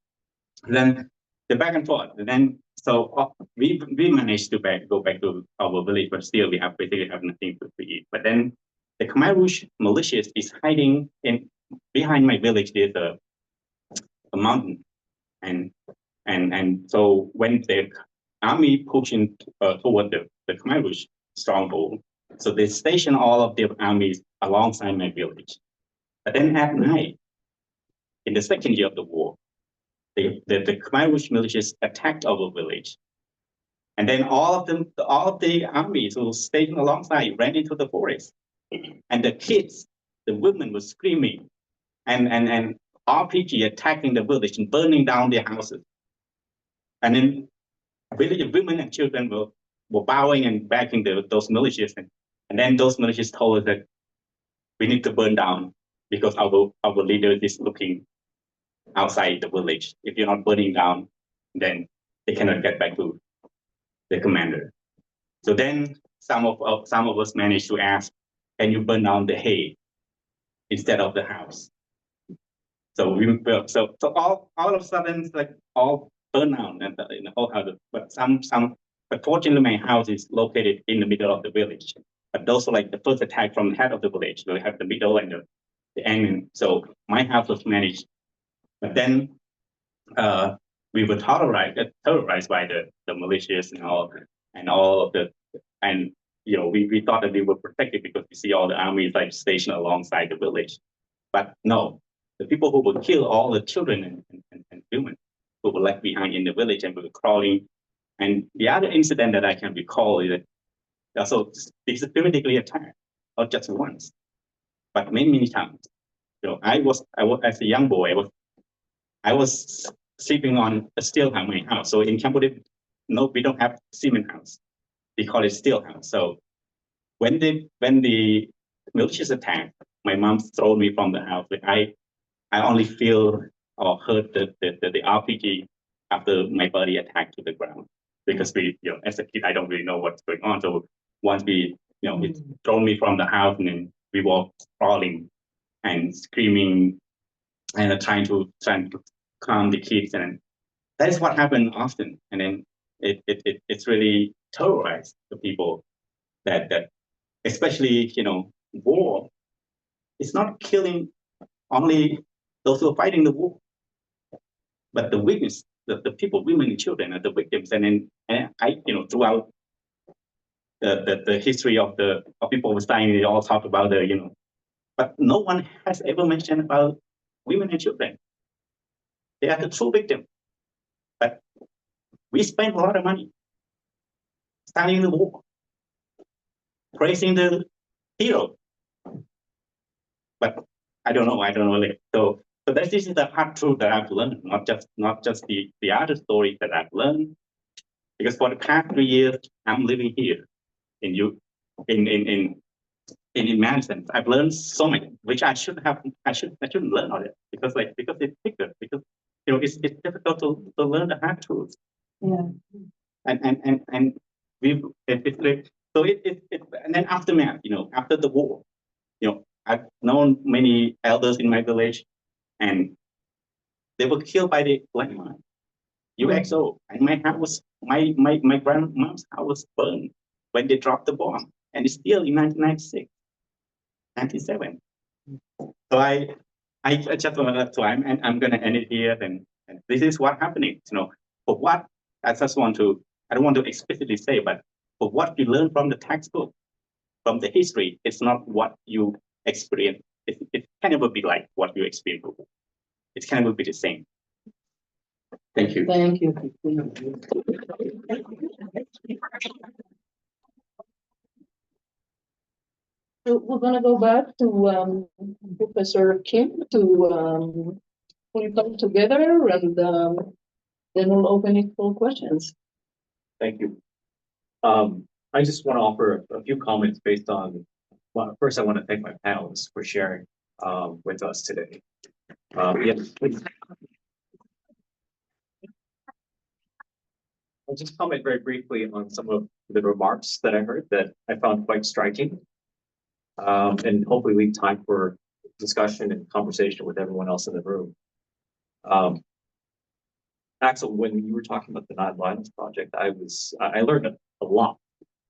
Then the back and forth, and then so we managed to go back to our village, but still we basically have nothing to eat. But then the Khmer Rouge militias is hiding behind my village. There's a mountain, and so when the army pushing toward the Khmer Rouge stronghold, so they station all of their armies alongside my village. But then at night, in the second year of the war, the Khmer Rouge militias attacked our village, and then all of the armies who stationed alongside ran into the forest, and the kids, the women were screaming, and RPG attacking the village and burning down their houses, and then village women and children were bowing and backing those militias, and then those militias told us that we need to burn down because our leader is looking outside the village. If you're not burning down, then they cannot get back to the commander. So then some of us managed to ask, can you burn down the hay instead of the house? So all of a sudden, it's like all burn down in the whole house. But fortunately, my house is located in the middle of the village. But those are like the first attack from the head of the village. We have the middle and the end. So my house was managed. But then we were terrorized by the militias and all of the, and we thought that we were protected because we see all the armies like stationed alongside the village. But no, the people who would kill all the children and women who were left behind in the village and we were crawling. And the other incident that I can recall is that also systematically attacked, not just once, but many times. I was as a young boy, I was sleeping on a steel house, my house. So in Cambodia, no, we don't have cement house. We call it steel house. So when the militias attacked, my mom threw me from the house. I only feel or heard the RPG after my body attacked to the ground, because we, as a kid, I don't really know what's going on. So once we, it thrown me from the house, and then we were crawling and screaming and trying to calm the kids, and that is what happened often. And then it's really terrorized the people that especially war. It's not killing only those who are fighting the war, but the witness, the people, women and children are the victims. And I throughout the history of people who dying, they all talk about but no one has ever mentioned about women and children. They are the true victim. But we spend a lot of money studying the war, praising the hero. But I don't know. So this is the hard truth that I've learned, not just the other stories that I've learned. Because for the past 3 years, I'm living here in Madison. I've learned so much, which I shouldn't learn all it, because it's bigger, because it's difficult to learn the hard truths. Yeah. And it's like, so and then aftermath, after the war, I've known many elders in my village, and they were killed by the landmine, UXO, and my house, my grandmom's house was burned when they dropped the bomb, and it's still in 1996, 97. So I just want to, I'm going to end it here, and this is what happening. For what I don't want to explicitly say, but for what you learn from the textbook, from the history, it's not what you experience. It can never be like what you experience. It can never be the same. Thank you. Thank you. So we're going to go back to Professor Kim to put it all together, and then we'll open it for questions. Thank you. I just want to offer a few comments based on, well, first I want to thank my panelists for sharing with us today. Yes, please. I'll just comment very briefly on some of the remarks that I heard that I found quite striking, and hopefully leave time for discussion and conversation with everyone else in the room. Axel, when you were talking about the Nonviolence Project, I learned a lot.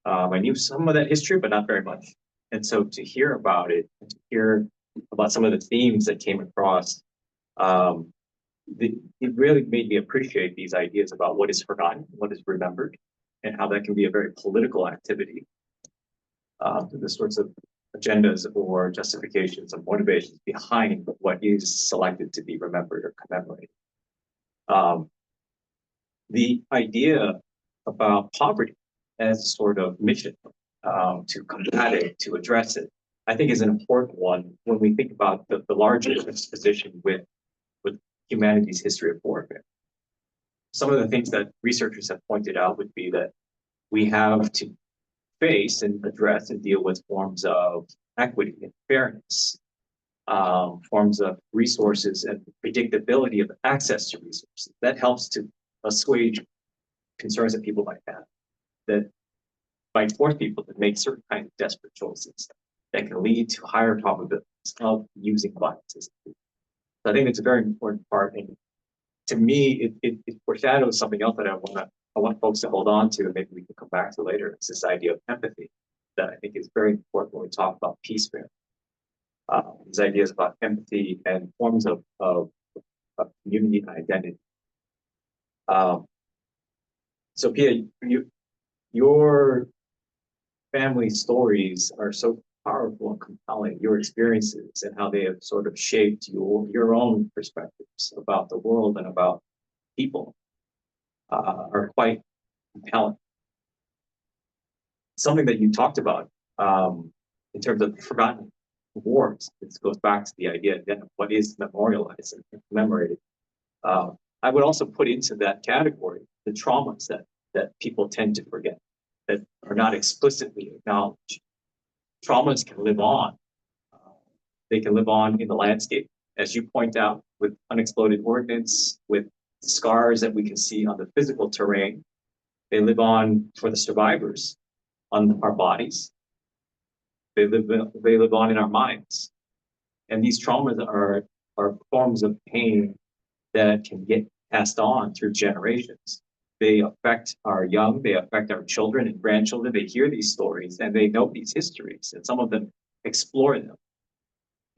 I knew some of that history, but not very much. And so to hear about it, and to hear about some of the themes that came across, it really made me appreciate these ideas about what is forgotten, what is remembered, and how that can be a very political activity. The sorts of agendas or justifications and motivations behind what is selected to be remembered or commemorated. The idea about poverty as a sort of mission to combat it, to address it, I think is an important one when we think about the larger position with humanity's history of warfare. Some of the things that researchers have pointed out would be that we have to face and address and deal with forms of equity and fairness, forms of resources and predictability of access to resources. That helps to assuage concerns that people might have, that might force people to make certain kinds of desperate choices that can lead to higher probabilities of using violence. So I think it's a very important part, and to me, it foreshadows something else that I want folks to hold on to, and maybe we can come back to later. It's this idea of empathy that I think is very important when we talk about Peacefare. These ideas about empathy and forms of community and identity. So Pia, your family stories are so powerful and compelling, your experiences and how they have sort of shaped your own perspectives about the world and about people are quite compelling. Something that you talked about in terms of forgotten wars. This goes back to the idea again of what is memorialized and commemorated. I would also put into that category the traumas that people tend to forget, that are not explicitly acknowledged. Traumas can live on. They can live on in the landscape, as you point out, with unexploded ordnance, with scars that we can see on the physical terrain. They live on for the survivors on our bodies. They live on in our minds. And these traumas are forms of pain that can get passed on through generations. They affect our young, they affect our children and grandchildren. They hear these stories and they know these histories, and some of them explore them.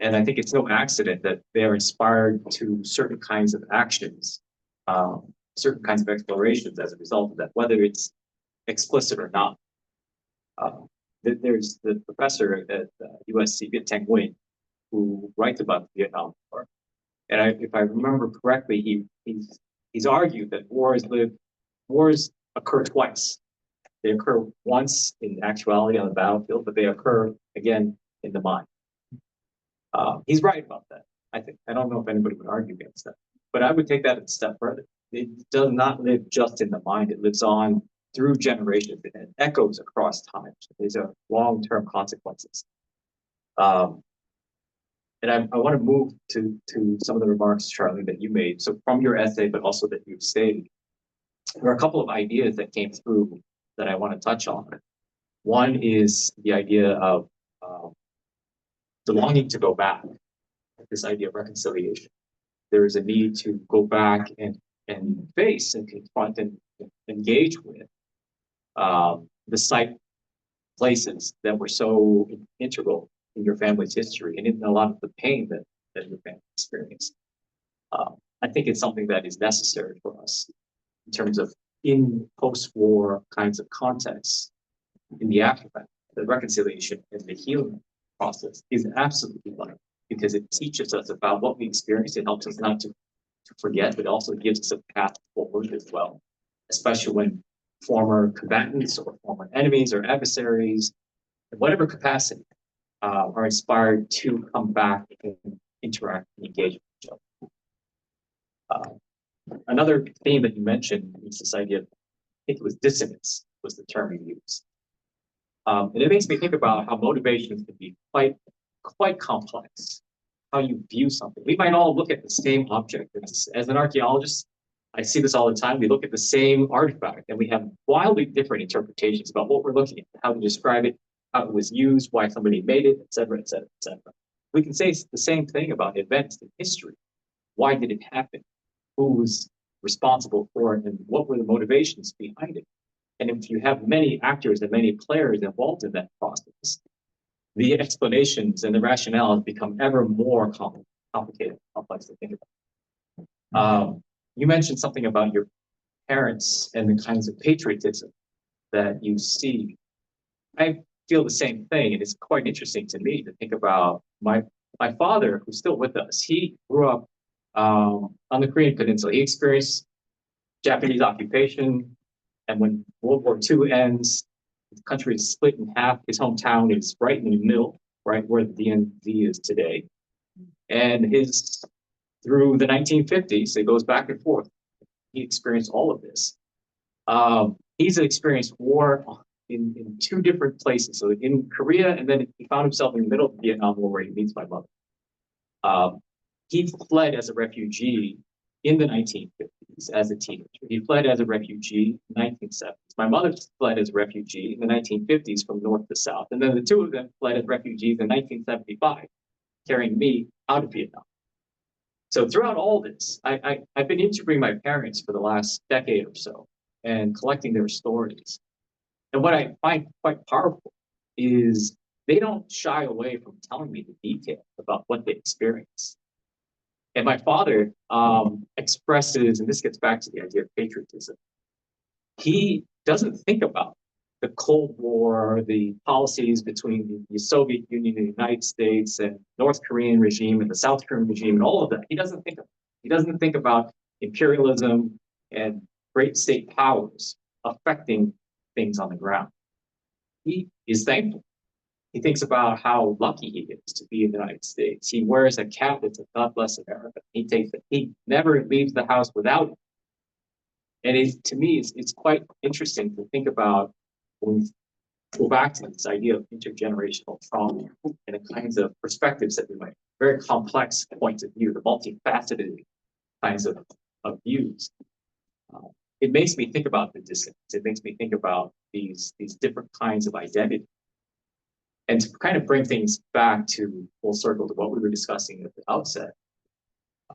And I think it's no accident that they are inspired to certain kinds of actions, certain kinds of explorations as a result of that, whether it's explicit or not. There's the professor at USC, Viet Thanh Nguyen, who writes about the Vietnam War. And if I remember correctly, he's argued that wars occur twice. They occur once in actuality on the battlefield, but they occur again in the mind. He's right about that, I think. I don't know if anybody would argue against that, but I would take that a step further. It does not live just in the mind. It lives on through generations and echoes across time. So these are long-term consequences. And I want to move to some of the remarks, Charlie, that you made. So from your essay, but also that you've stated, there are a couple of ideas that came through that I want to touch on. One is the idea of the longing to go back, this idea of reconciliation. There is a need to go back and face and confront and engage with the site places that were so integral in your family's history and in a lot of the pain that your family experienced. I think it's something that is necessary for us in terms of in post-war kinds of contexts, in the aftermath, the reconciliation and the healing process is absolutely vital because it teaches us about what we experienced. It helps us not to forget, but also gives us a path forward as well, especially when former combatants or former enemies or adversaries, in whatever capacity, are inspired to come back and interact and engage with each other. Another theme that you mentioned is this idea of, I think it was dissonance was the term you used. And it makes me think about how motivations can be quite complex, how you view something. We might all look at the same object. As an archaeologist, I see this all the time. We look at the same artifact and we have wildly different interpretations about what we're looking at, how to describe it, how it was used, why somebody made it, et cetera, et cetera, et cetera. We can say the same thing about events in history. Why did it happen? Who was responsible for it? And what were the motivations behind it? And if you have many actors and many players involved in that process, the explanations and the rationales become ever more complicated, complex to think about. You mentioned something about your parents and the kinds of patriotism that you see. I feel the same thing, and it's quite interesting to me to think about my father, who's still with us. He grew up on the Korean Peninsula. He experienced Japanese occupation, and when World War II ends, the country is split in half. His hometown is right in the middle, right where the DMZ is today. And through the 1950s, it goes back and forth. He experienced all of this. He's experienced war in two different places. So in Korea, and then he found himself in the middle of the Vietnam War where he meets my mother. He fled as a refugee in the 1950s as a teenager. He fled as a refugee in the 1970s. My mother fled as a refugee in the 1950s from north to south. And then the two of them fled as refugees in 1975, carrying me out of Vietnam. So throughout all this, I've been interviewing my parents for the last decade or so and collecting their stories. And what I find quite powerful is they don't shy away from telling me the details about what they experienced. And my father expresses, and this gets back to the idea of patriotism, he doesn't think about the Cold War, the policies between the Soviet Union and the United States and North Korean regime and the South Korean regime and all of that. He doesn't think about imperialism and great state powers affecting things on the ground. He is thankful. He thinks about how lucky he is to be in the United States. He wears a cap that says "God bless America." He never leaves the house without it. And to me, it's quite interesting to think about when we go back to this idea of intergenerational trauma and the kinds of perspectives that we might, very complex points of view, the multifaceted kinds of views. It makes me think about the dissonance. It makes me think about these different kinds of identity. And to kind of bring things back to full circle to what we were discussing at the outset,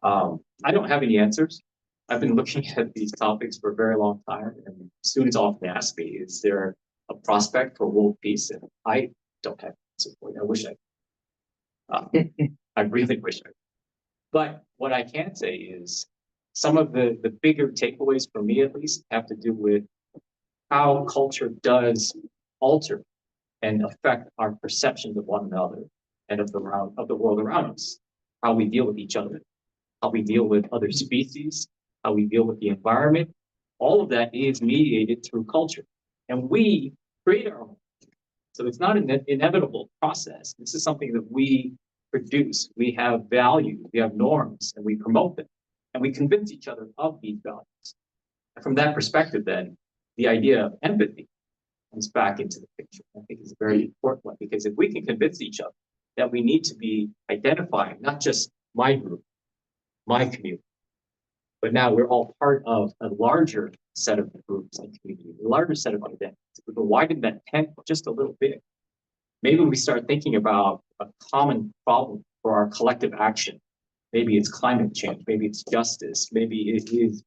I don't have any answers. I've been looking at these topics for a very long time, and students often ask me, is there a prospect for world peace? And I don't have an answer for you. I wish I really wish I. But what I can say is some of the bigger takeaways for me, at least, have to do with how culture does alter and affect our perceptions of one another and of the world around us, how we deal with each other, how we deal with other species, how we deal with the environment. All of that is mediated through culture, and we create our own. So it's not an inevitable process. This is something that we produce. We have values, we have norms, and we promote them, and we convince each other of these values. And from that perspective, then, the idea of empathy comes back into the picture. I think it's a very important one, because if we can convince each other that we need to be identifying not just my group, my community, but now we're all part of a larger set of groups and communities, a larger set of identities. We can widen that tent just a little bit. Maybe we start thinking about a common problem for our collective action. Maybe it's climate change, maybe it's justice, maybe it is.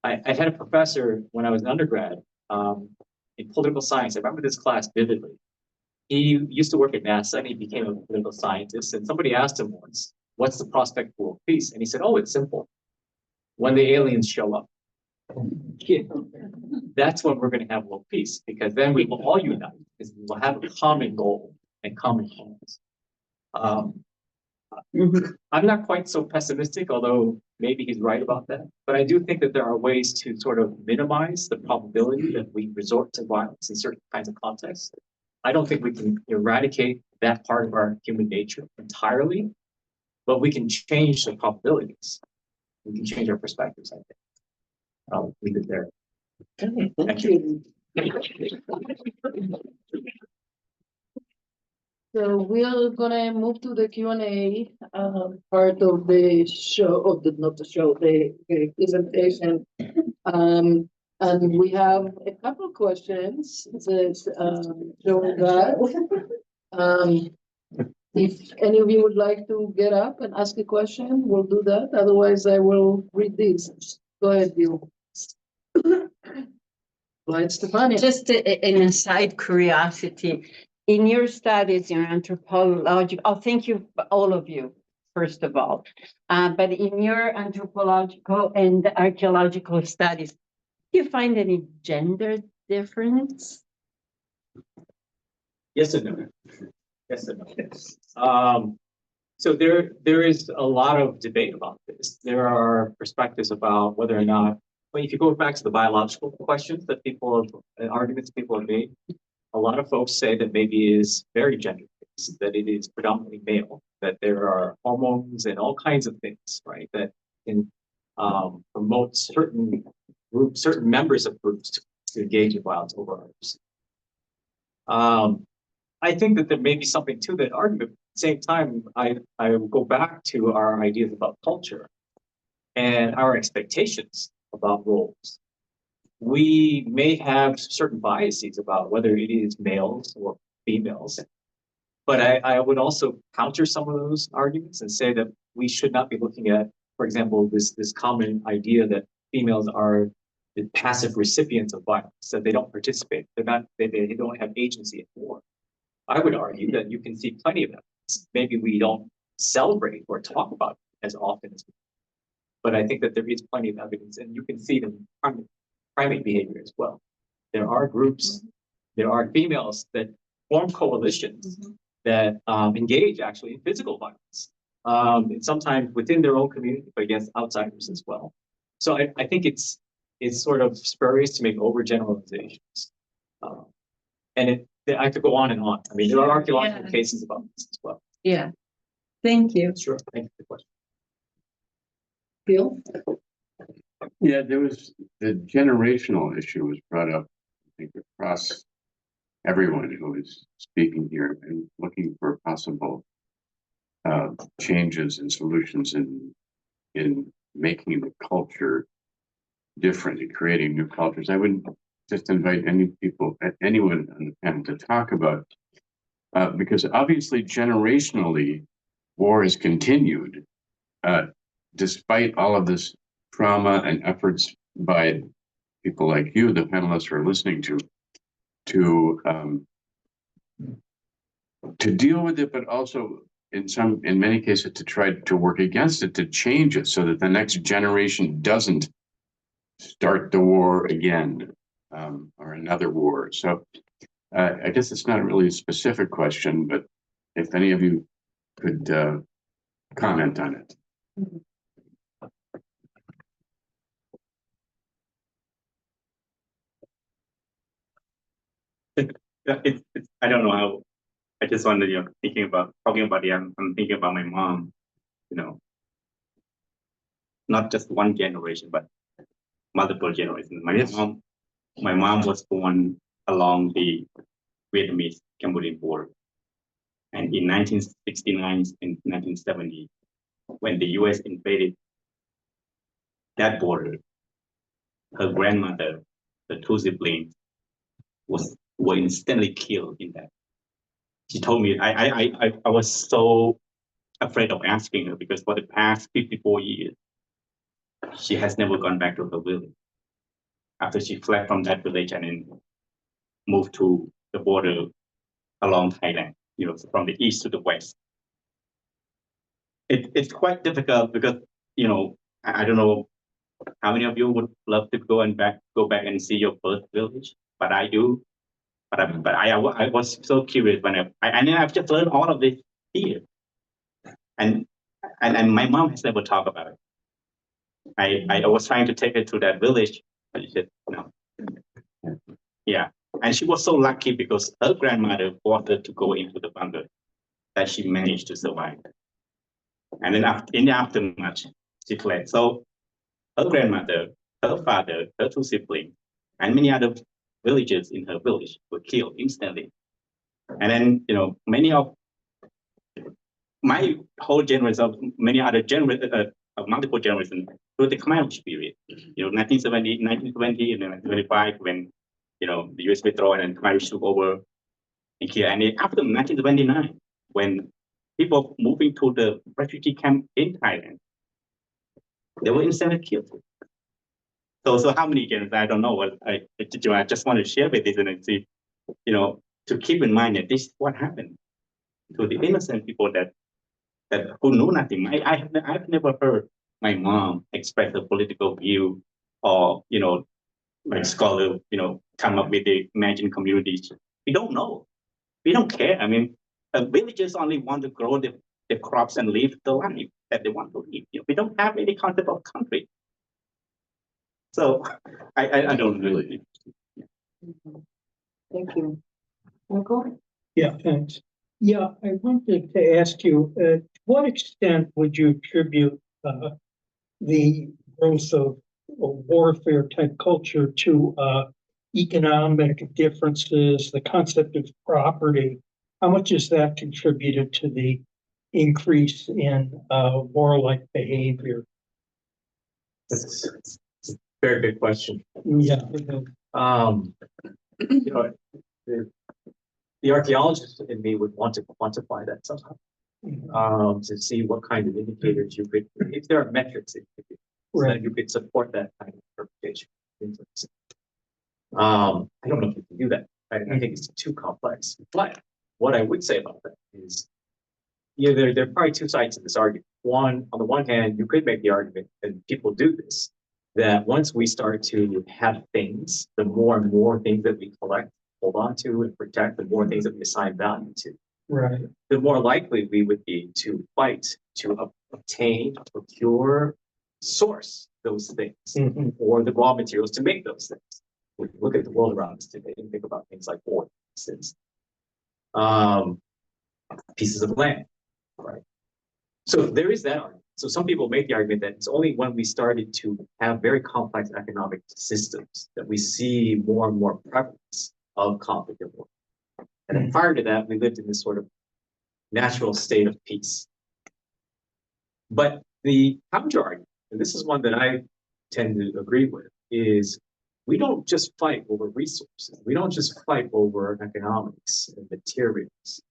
I had a professor when I was an undergrad in political science. I remember this class vividly. He used to work at NASA and he became a political scientist. And somebody asked him once, what's the prospect for world peace? And he said, oh, it's simple. When the aliens show up, that's when we're going to have world peace, because then we will all unite, because we will have a common goal and common cause. I'm not quite so pessimistic, although maybe he's right about that. But I do think that there are ways to sort of minimize the probability that we resort to violence in certain kinds of contexts. I don't think we can eradicate that part of our human nature entirely, but we can change the probabilities. We can change our perspectives, I think. I'll leave it there. Okay, thank you. So we are gonna move to the Q&A part of the show, not the show, the presentation. And we have a couple of questions that showing that. If any of you would like to get up and ask a question, we'll do that. Otherwise, I will read these. Go ahead, you. Go ahead, Stefania. Just an aside curiosity, in your studies, your anthropological, thank you, all of you, first of all. But in your anthropological and archaeological studies, do you find any gender difference? Yes and no. Yes and no. So there is a lot of debate about this. There are perspectives about whether or not, well, if you go back to the biological questions that arguments people have made, a lot of folks say that maybe it is very gender-based, that it is predominantly male, that there are hormones and all kinds of things, right, that can promote certain groups, certain members of groups to engage in violence over others. I think that there may be something to that argument. At the same time, I will go back to our ideas about culture and our expectations about roles. We may have certain biases about whether it is males or females, but I would also counter some of those arguments and say that we should not be looking at, for example, this common idea that females are the passive recipients of violence, that they don't participate, they don't have agency in war. I would argue that you can see plenty of evidence. Maybe we don't celebrate or talk about it as often as we do. But I think that there is plenty of evidence, and you can see them in primate behavior as well. There are groups, there are females that form coalitions that engage actually in physical violence, and sometimes within their own community, but against outsiders as well. So I think it's it's sort of spurious to make overgeneralizations. And I could go on and on. I mean, there are archaeological cases about this as well. Yeah. Thank you. Sure. Thank you for the question. Bill? Yeah, there was the generational issue was brought up, I think, across everyone who is speaking here and looking for possible changes and solutions in making the culture different and creating new cultures. I would just invite anyone on the panel to talk about because obviously generationally war has continued despite all of this trauma and efforts by people like you, the panelists are listening to deal with it, but also in many cases to try to work against it, to change it so that the next generation doesn't start the war again or another war. So I guess it's not really a specific question, but if any of you could comment on it. I don't know how. I just wanted, talking about it. I'm thinking about my mom. Not just one generation, but multiple generations. My mom was born along the Vietnamese-Cambodian border, and in 1969 and 1970, when the U.S. invaded that border, her grandmother, the two siblings, were instantly killed in that. She told me, I was so afraid of asking her because for the past 54 years, she has never gone back to her village. After she fled from that village and then moved to the border along Thailand, from the east to the west. It's quite difficult because, I don't know how many of you would love to go back and see your birth village, but I do. But I was so curious when I've just learned all of this here, and my mom has never talked about it. I was trying to take her to that village, but she said no. Yeah, and she was so lucky because her grandmother forced her to go into the bunker that she managed to survive. And then in the aftermath, she fled. So her grandmother, her father, her two siblings, and many other villagers in her village were killed instantly. And then, many of my whole generation of many other multiple generations through the Khmer period, 1970, 1920, and then 1925, when, the US withdrew and then Khmer took over and killed. And then after 1929, when people moving to the refugee camp in Thailand, they were instantly killed. So how many generations? I don't know. I just want to share with this and see, to keep in mind that this is what happened to the innocent people that who know nothing. I've never heard my mom express a political view or, like scholar, come up with the imagined communities. We don't know. We don't care. I mean, villagers only want to grow the crops and live the life that they want to live. We don't have any concept of country. So I don't really. Thank you. Michael? Yeah, thanks. Yeah, I wanted to ask you, to what extent would you attribute the growth of warfare type culture to economic differences, the concept of property? How much has that contributed to the increase in warlike behavior? That's a very good question. Yeah. The archaeologist in me would want to quantify that somehow, to see what kind of indicators you could, if there are metrics that you could support that kind of interpretation. I don't know if you can do that. I think it's too complex. But what I would say about that is, there are probably two sides to this argument. One, on the one hand, you could make the argument, and people do this, that once we start to have things, the more and more things that we collect, hold on to, and protect, the more things that we assign value to, Right. the more likely we would be to fight to obtain, procure, source those things Mhm. or the raw materials to make those things. We look at the world around us today and think about things like oil, for instance. Pieces of land, right? So there is that argument. So some people make the argument that it's only when we started to have very complex economic systems that we see more and more prevalence of conflict and war. And then prior to that, we lived in this sort of natural state of peace. But the counter argument, and this is one that I tend to agree with, is we don't just fight over resources. We don't just fight over economics and materials.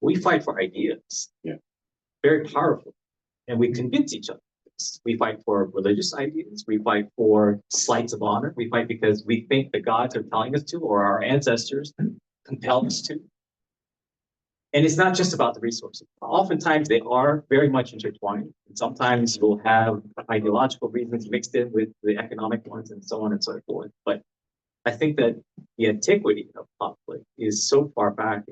We fight for ideas. Yeah. Very powerful. And we convince each other. We fight for religious ideas. We fight for slights of honor. We fight because we think the gods are telling us to, or our ancestors compel us to. And it's not just about the resources. Oftentimes they are very much intertwined. And sometimes you'll have ideological reasons mixed in with the economic ones and so on and so forth. But I think that the antiquity of conflict is so far back,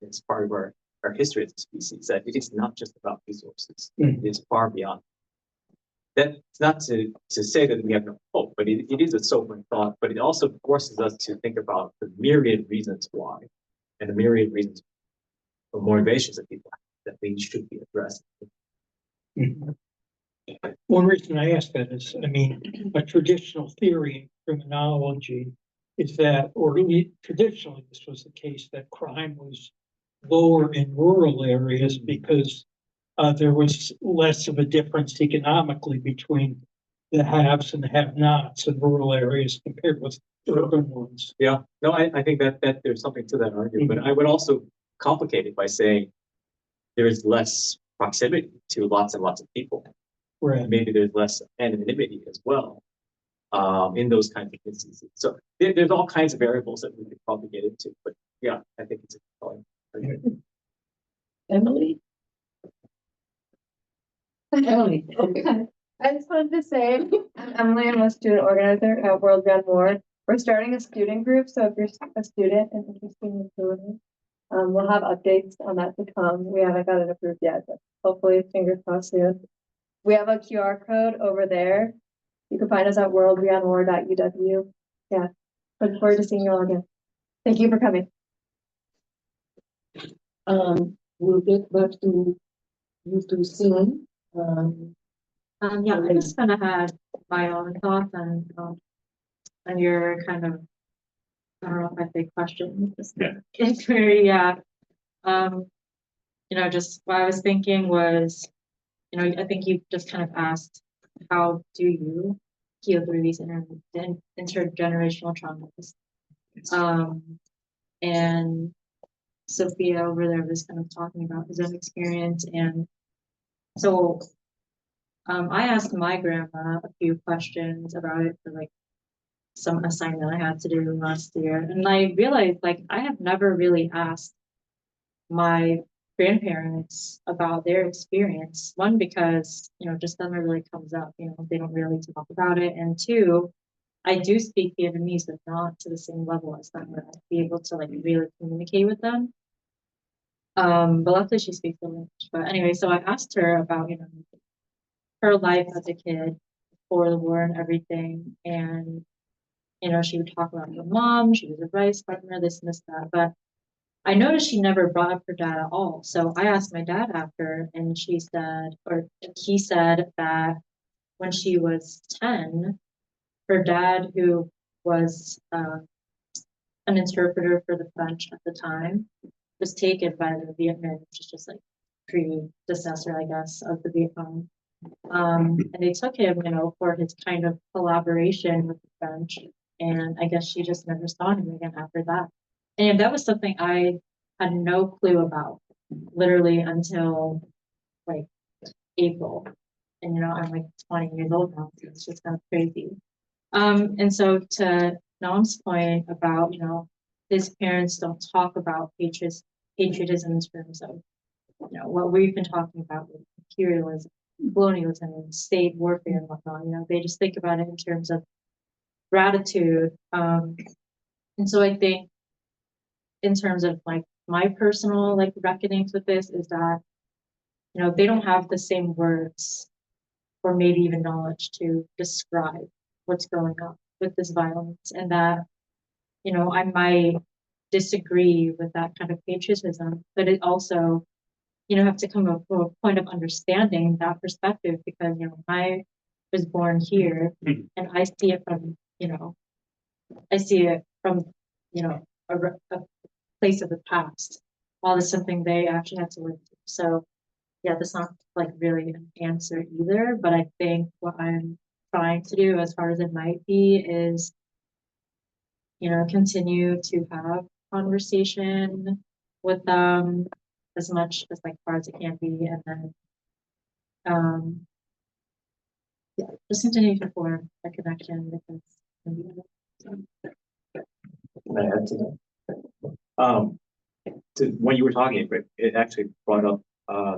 it's part of our history as a species, that it is not just about resources. It is far beyond. That's not to say that we have no hope, but it is a sobering thought, but it also forces us to think about the myriad reasons why, and the myriad reasons or motivations that people have that we should be addressing. Mhm. One reason I ask that is, I mean, a traditional theory in criminology is that, or at least traditionally this was the case, that crime was lower in rural areas because there was less of a difference economically between the haves and the have-nots in rural areas compared with urban ones. Yeah, no, I think that there's something to that argument, but I would also complicate it by saying there is less proximity to lots and lots of people. Right. Maybe there's less anonymity as well in those kinds of instances. So there's all kinds of variables that we could probably get into, but yeah, I think it's a compelling argument. Emily? Emily, okay. I just wanted to say, I'm Emily, I'm a student organizer at World Beyond War. We're starting a student group, so if you're a student and interested in tourism, we'll have updates on that to come. We haven't got it approved yet, but hopefully, fingers crossed soon. We have a QR code over there. You can find us at WorldBeyondWar.org. Yeah, look forward to seeing you all again. Thank you for coming. We'll get back to you too soon. Yeah, I just kind of had my own thoughts on your kind of, I don't know if I say question. Yeah. It's very, yeah. Just what I was thinking was, I think you just kind of asked, how do you heal through these intergenerational traumas? And Sophia over there was kind of talking about his own experience. And so I asked my grandma a few questions about it for like some assignment I had to do last year. And I realized I have never really asked my grandparents about their experience. One, because, just never really comes up, they don't really talk about it. And two, I do speak Vietnamese, but not to the same level as them, where I'd be able to really communicate with them. But luckily she speaks English. But anyway, so I asked her about, her life as a kid before the war and everything. And, she would talk about her mom, she was a rice farmer, this and this, that. But I noticed she never brought up her dad at all. So I asked my dad after, and he said that when she was 10, her dad, who was an interpreter for the French at the time, was taken by the Vietnam, which is just predecessor, I guess, of the Vietnam. And they took him, for his kind of collaboration with the French. And I guess she just never saw him again after that. And that was something I had no clue about, literally until April. And I'm 20 years old now, so it's just kind of crazy. And so to Noam's point about, his parents don't talk about patriotism in terms of, what we've been talking about with imperialism, colonialism, and state warfare and whatnot. They just think about it in terms of gratitude. And so I think in terms of my personal reckonings with this is that, they don't have the same words or maybe even knowledge to describe what's going on with this violence, and that, I might disagree with that kind of patriotism, but it also, have to come up to a point of understanding that perspective, because, I was born here and I see it from, a place of the past, while it's something they actually had to live through. So yeah, that's not like really an answer either, but I think what I'm trying to do, as far as it might be, is, continue to have conversation with them as much as like far as it can be, and then yeah, just continue to form a connection because Can I add to that? When you were talking, it actually brought up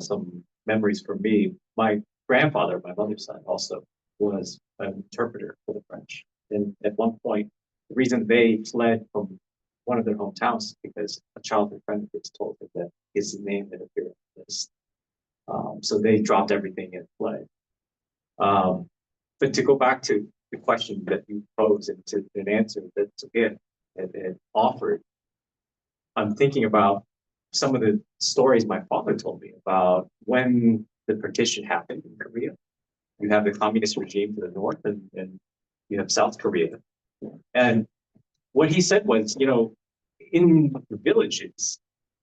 some memories for me. My grandfather, my mother's side, also was an interpreter for the French. And at one point, the reason they fled from one of their hometowns is because a childhood friend of his told them that his name had appeared on the list. So they dropped everything and fled. But to go back to the question that you posed and to an answer that Sophia had offered, I'm thinking about some of the stories my father told me about when the partition happened in Korea. You have the communist regime to the north, and you have South Korea. And what he said was, in the villages,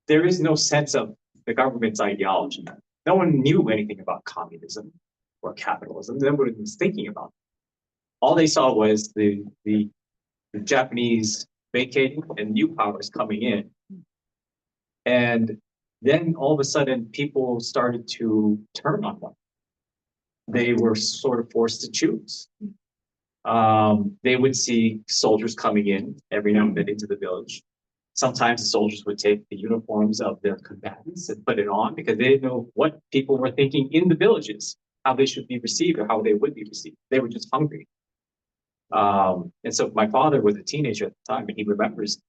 there is no sense of the government's ideology. No one knew anything about communism or capitalism. Nobody was thinking about it. All they saw was the Japanese vacating and new powers coming in. And then all of a sudden, people started to turn on one. They were sort of forced to choose. They would see soldiers coming in every now and then into the village. Sometimes the soldiers would take the uniforms of their combatants and put it on because they didn't know what people were thinking in the villages, how they should be received or how they would be received. They were just hungry. And so my father was a teenager at the time, and he remembers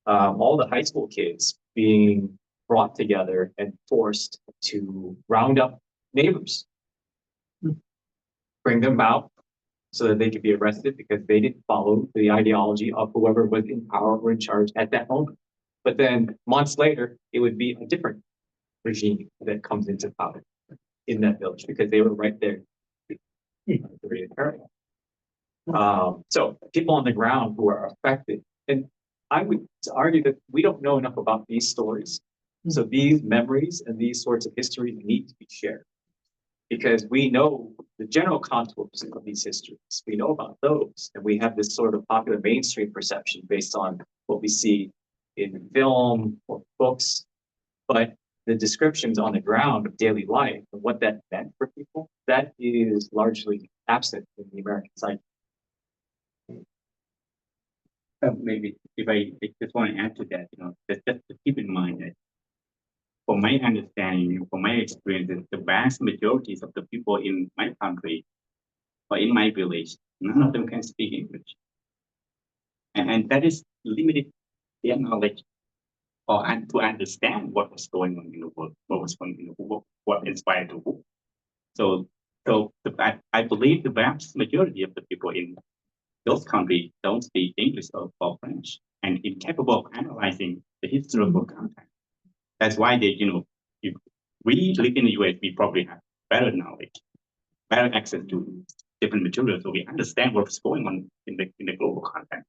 all the high school kids being brought together and forced to round up neighbors, bring them out so that they could be arrested because they didn't follow the ideology of whoever was in power or in charge at that moment. But then months later, it would be a different regime that comes into power in that village because they were right there. So people on the ground who are affected, and I would argue that we don't know enough about these stories. So these memories and these sorts of histories need to be shared because we know the general contours of these histories. We know about those, and we have this sort of popular mainstream perception based on what we see in film or books. But the descriptions on the ground of daily life and what that meant for people, that is largely absent in the American psyche. Maybe if I just want to add to that, just to keep in mind that from my understanding, from my experience, the vast majority of the people in my country or in my village, none of them can speak English. And that is limited their knowledge or to understand what was going on in the world, what was going on in the world, what inspired the world. So I believe the vast majority of the people in those countries don't speak English or French and incapable of analyzing the historical context. That's why if we live in the US, we probably have better knowledge, better access to different materials, so we understand what's going on in the global context.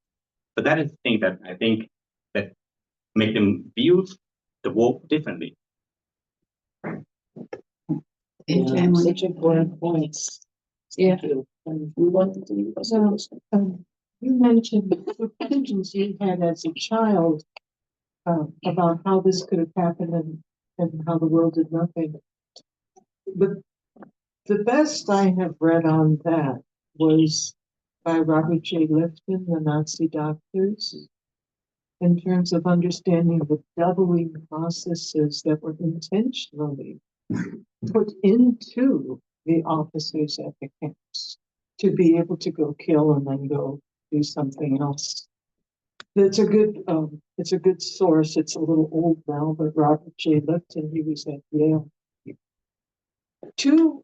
But that is the thing that I think that make them view the world differently. Such important points. Yeah. We wanted to. So, you mentioned the visions you had as a child about how this could have happened and how the world did nothing. But the best I have read on that was by Robert J. Lifton, The Nazi Doctors, in terms of understanding the doubling processes that were intentionally put into the officers at the camps to be able to go kill and then go do something else. It's a good source. It's a little old now, but Robert J. Lifton, he was at Yale. Two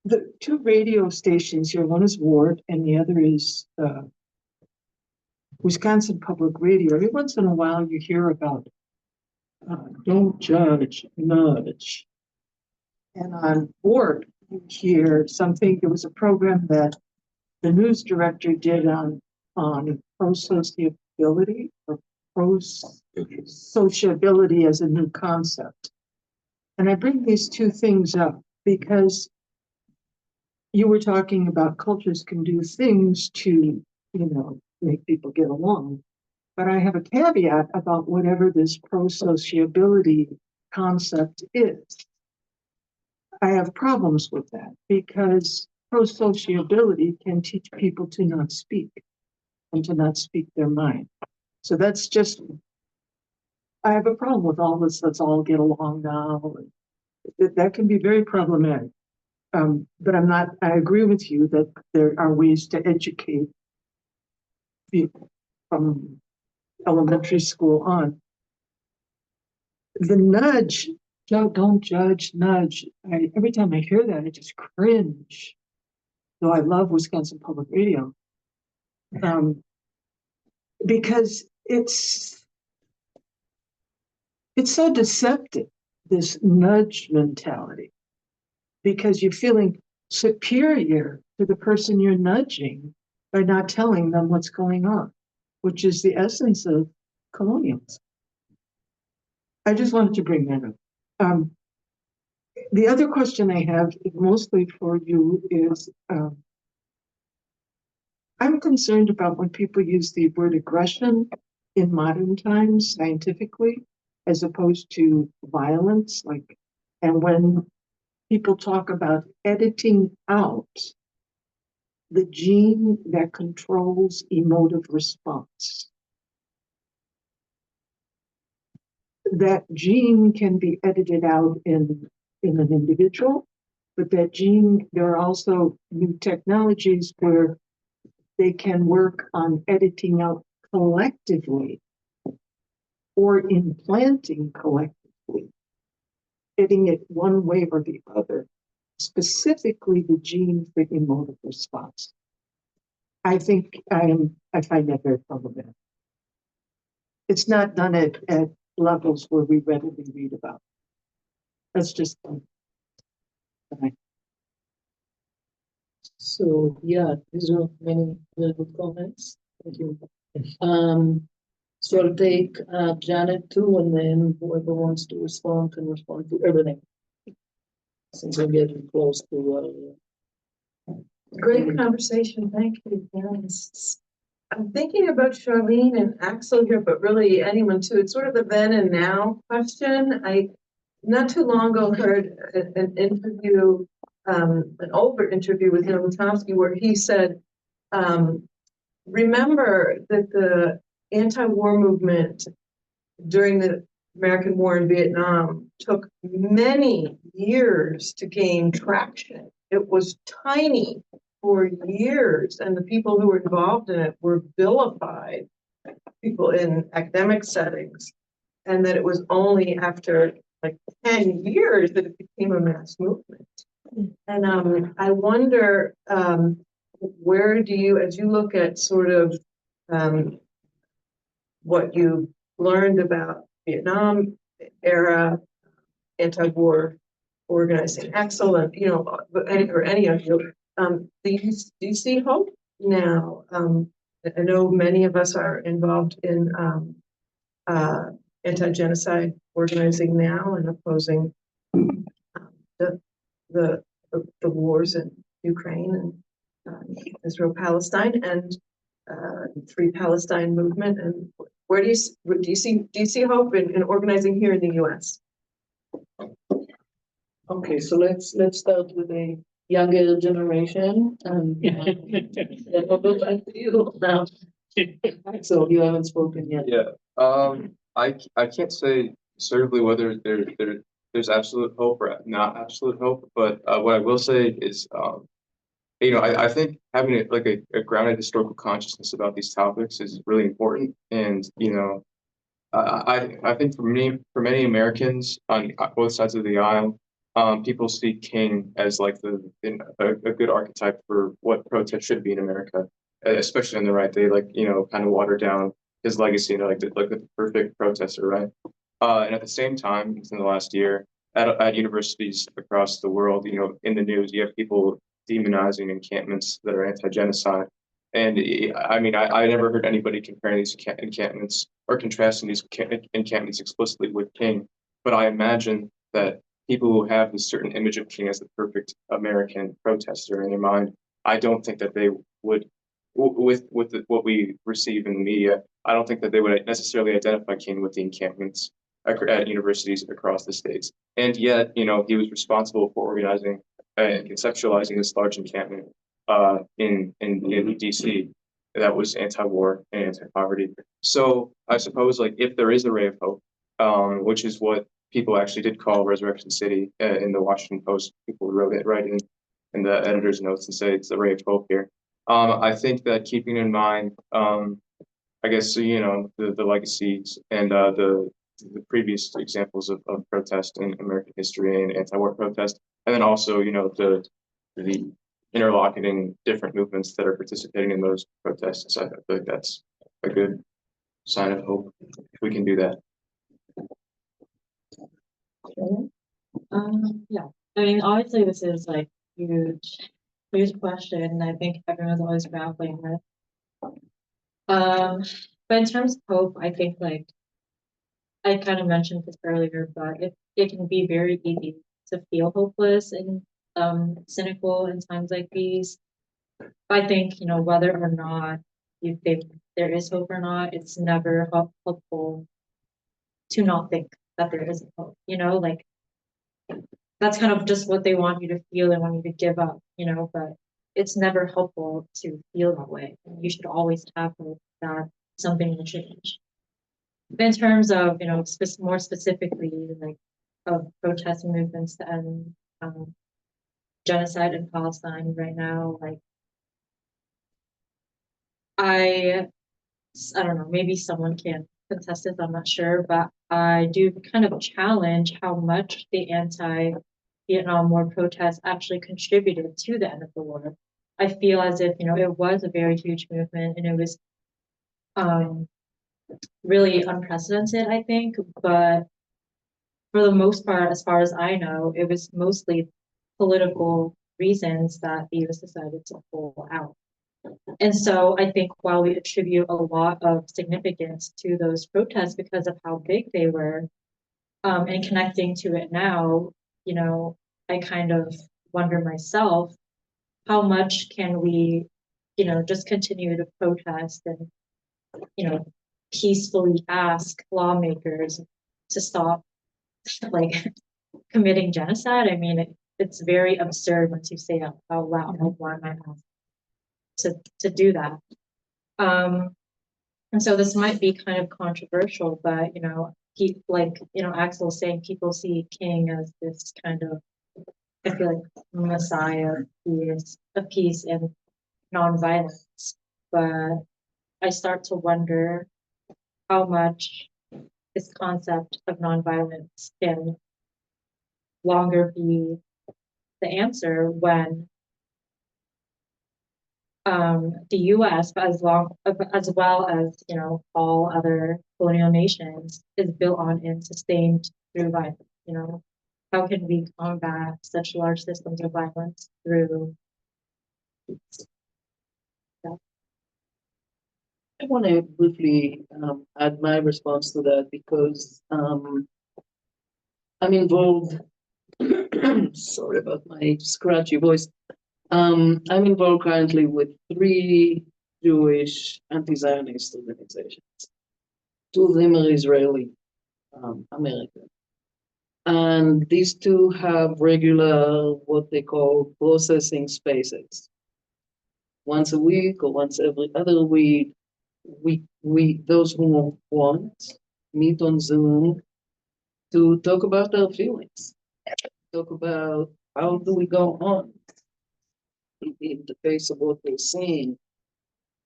the two radio stations here, one is Ward and the other is Wisconsin Public Radio. Every once in a while you hear about don't judge, nudge. And on Ward, you hear something, there was a program that the news director did on pro-sociability or pro-sociability as a new concept. And I bring these two things up because you were talking about cultures can do things to, make people get along. But I have a caveat about whatever this pro-sociability concept is. I have problems with that because pro-sociability can teach people to not speak and to not speak their mind. So that's just, I have a problem with all this, let's all get along now. That can be very problematic. But I agree with you that there are ways to educate people from elementary school on. The nudge, don't judge, nudge. Every time I hear that, I just cringe. Though I love Wisconsin Public Radio. Because it's so deceptive, this nudge mentality. Because you're feeling superior to the person you're nudging by not telling them what's going on, which is the essence of colonialism. I just wanted to bring that up. The other question I have, mostly for you, is I'm concerned about when people use the word aggression in modern times scientifically, as opposed to violence, and when people talk about editing out the gene that controls emotive response. That gene can be edited out in an individual, but that gene, there are also new technologies where they can work on editing out collectively or implanting collectively, editing it one way or the other, specifically the gene for emotive response. I think I find that very problematic. It's not done at levels where we readily read about. That's just So, yeah, these are many really good comments. Thank you. So I'll take Janet too, and then whoever wants to respond can respond to everything. Since we're getting close to Great conversation, thank you, yes. I'm thinking about Charlene and Axel here, but really anyone too. It's sort of the then and now question. I not too long ago heard an interview, an older interview with Noam Chomsky, where he said, remember that the anti-war movement during the American war in Vietnam took many years to gain traction. It was tiny for years, and the people who were involved in it were vilified, people in academic settings, and that it was only after like 10 years that it became a mass movement. And I wonder, where do you, as you look at sort of what you learned about Vietnam era anti-war organizing, excellent, or any of you, do you see hope now? I know many of us are involved in anti-genocide organizing now and opposing the wars in Ukraine and Israel-Palestine and Free Palestine movement. And where do you see hope in organizing here in the U.S.? Okay, so let's start with a younger generation, and then we'll go back to you now. So you haven't spoken yet. Yeah. I can't say certainly whether there's absolute hope or not absolute hope, but what I will say is, I think having a grounded historical consciousness about these topics is really important. And, I think for many Americans on both sides of the aisle, people see King as like a good archetype for what protest should be in America, especially on the right. They like, kind of water down his legacy and like the perfect protester, right? And at the same time, within the last year, at universities across the world, in the news, you have people demonizing encampments that are anti-genocide. And I mean, I never heard anybody comparing these encampments or contrasting these encampments explicitly with King. But I imagine that people who have this certain image of King as the perfect American protester in their mind, I don't think that they would, with what we receive in the media, I don't think that they would necessarily identify King with the encampments at universities across the states. And yet, he was responsible for organizing and conceptualizing this large encampment in DC that was anti-war and anti-poverty. So I suppose, like, if there is a ray of hope, which is what people actually did call Resurrection City in the Washington Post, people wrote it right in the editor's notes and say it's a ray of hope here. I think that keeping in mind, I guess, the legacies and the previous examples of protest in American history and anti-war protest, and then also, the interlocking different movements that are participating in those protests. I feel like that's a good sign of hope if we can do that. Yeah, I mean, obviously this is like huge question, and I think everyone's always grappling with. But in terms of hope, I think like I kind of mentioned this earlier, but it can be very easy to feel hopeless and cynical in times like these. I think, whether or not you think there is hope or not, it's never helpful to not think that there isn't hope, like that's kind of just what they want you to feel and want you to give up, but it's never helpful to feel that way. You should always have hope that something will change. In terms of, more specifically, like of protest movements and genocide in Palestine right now, like I don't know, maybe someone can contest this, I'm not sure, but I do kind of challenge how much the anti-Vietnam War protests actually contributed to the end of the war. I feel as if, it was a very huge movement and it was really unprecedented, I think, but for the most part, as far as I know, it was mostly political reasons that the US decided to pull out. And so I think while we attribute a lot of significance to those protests because of how big they were, and connecting to it now, I kind of wonder myself, how much can we, just continue to protest and, peacefully ask lawmakers to stop like committing genocide? I mean, it's very absurd once you say it out loud, like why am I to do that? And so this might be kind of controversial, but Axel's saying people see King as this kind of, I feel like, messiah of peace and nonviolence. But I start to wonder how much this concept of nonviolence can longer be the answer when the U.S., as well as all other colonial nations, is built on and sustained through violence. How can we combat such large systems of violence through? I want to briefly add my response to that because I'm involved. Sorry about my scratchy voice. I'm involved currently with 3 Jewish anti-Zionist organizations. 2 of them are Israeli American. And these 2 have regular, what they call processing spaces. Once a week or once every other week, we those who want meet on Zoom to talk about their feelings, talk about how do we go on in the face of what we're seeing,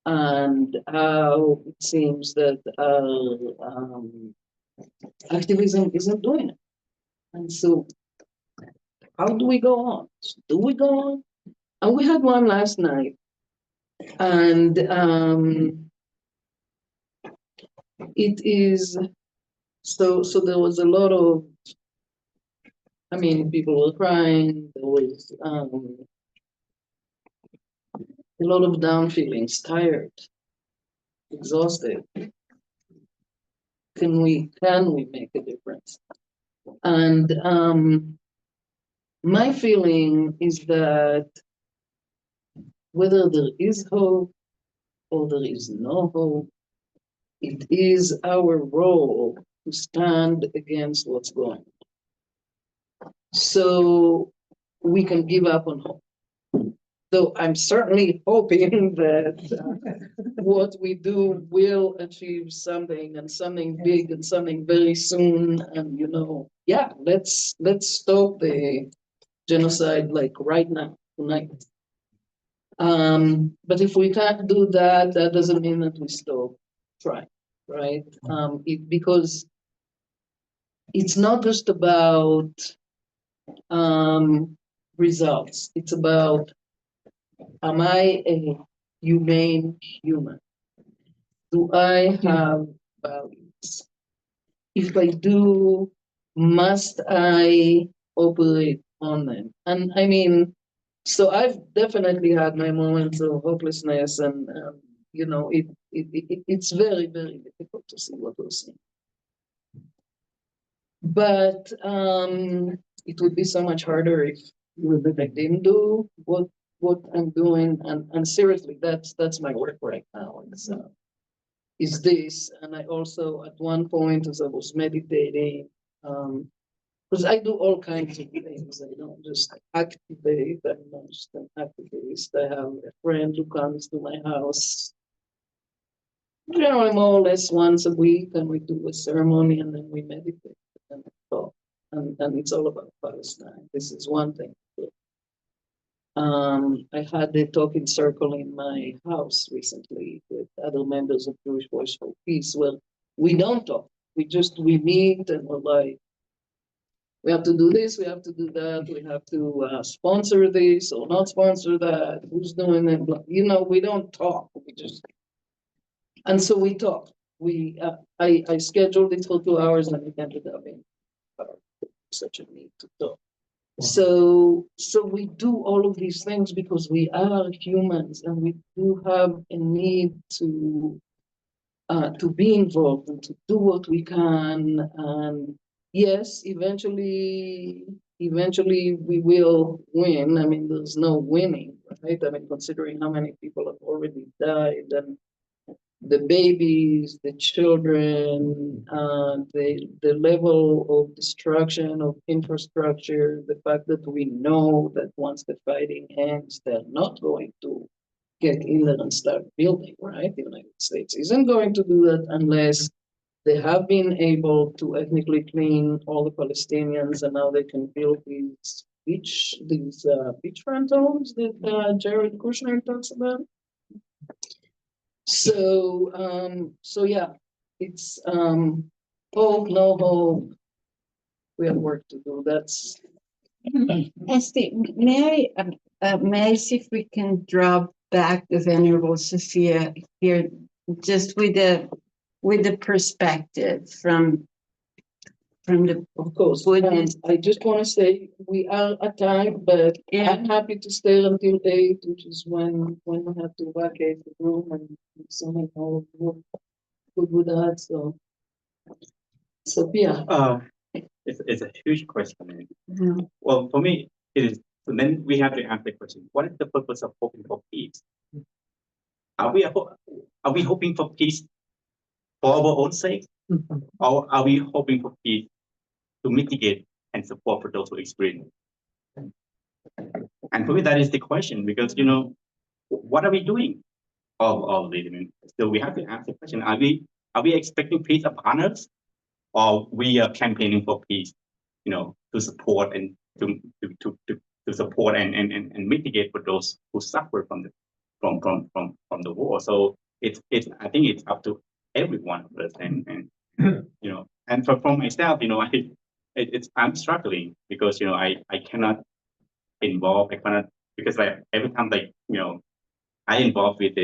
and how it seems that activism isn't doing it. And so how do we go on? Do we go on? And we had one last night. And it is, so there was a lot of, I mean, people were crying, there was a lot of down feelings, tired, exhausted. Can we make a difference? And my feeling is that whether there is hope or there is no hope, it is our role to stand against what's going on. So we can give up on hope. Though I'm certainly hoping that what we do will achieve something and something big and something very soon. And yeah, let's stop the genocide like right now, tonight. But if we can't do that, that doesn't mean that we stop trying, right? Because it's not just about results. It's about, am I a humane human? Do I have values? If I do, must I operate on them? And I mean, so I've definitely had my moments of hopelessness, and it's very, very difficult to see what we're seeing. But it would be so much harder if I didn't do what I'm doing. And seriously, that's my work right now. Is this, and I also at one point as I was meditating, because I do all kinds of things. I don't just activate, I'm not just an activist. I have a friend who comes to my house, generally more or less once a week, and we do a ceremony and then we meditate and talk. And it's all about Palestine. This is one thing. I had a talking circle in my house recently with other members of Jewish Voice for Peace. Well, we don't talk. We meet and we're like, we have to do this, we have to do that, we have to sponsor this or not sponsor that, who's doing it, we don't talk, and so we talk. I scheduled it for 2 hours and it ended up being such a need to talk. So we do all of these things because we are humans and we do have a need to be involved and to do what we can. And yes, eventually we will win. I mean, there's no winning, right? I mean, considering how many people have already died, and the babies, the children, the level of destruction of infrastructure, the fact that we know that once the fighting ends, they're not going to get in there and start building, right? The United States isn't going to do that unless they have been able to ethnically clean all the Palestinians, and now they can build these beachfront homes that Jared Kushner talks about. So yeah, it's hope, no hope. We have work to do. That's Esty, may I see if we can drop back the Venerable Sophia here, just with the perspective from the. of course. I just want to say we are at time, but I'm happy to stay until 8, which is when we have to vacate the room, and something all good with that. So Sophia. It's a huge question. Well, for me, it is. So then we have to ask the question: what is the purpose of hoping for peace? Are we hoping for peace for our own sake, or are we hoping for peace to mitigate and support for those who experience it? And for me, that is the question, because what are we doing? All of this. So we have to ask the question: are we expecting peace upon us, or we are campaigning for peace, to support and to support and mitigate for those who suffer from the war. So it's I think it's up to every one of us, and and from myself, I'm struggling because I cannot involved, because like every time like, I involve with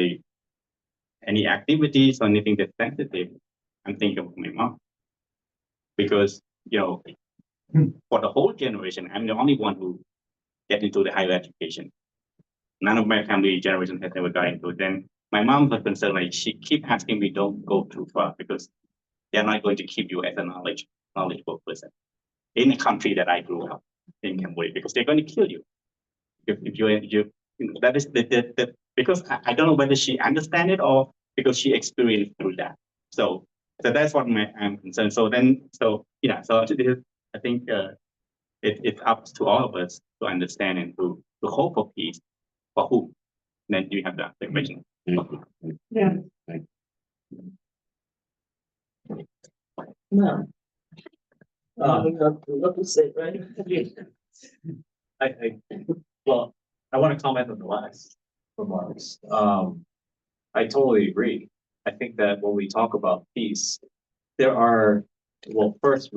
any activities or anything that's sensitive, I'm thinking of my mom. Because, for the whole generation, I'm the only one who get into the higher education. None of my family generation has ever got into it. Then my mom was concerned, like she keep asking me, don't go too far because they're not going to keep you as a knowledgeable person in the country that I grew up in Cambodia, because they're going to kill you. If you that is the because I don't know whether she understand it or because she experienced through that. So that's what I'm concerned. So I think it's up to all of us to understand and to hope for peace. For who? Then you have the question. Yeah. No. What to say, right? Well, I want to comment on the last remarks. I totally agree. I think that when we talk about peace, first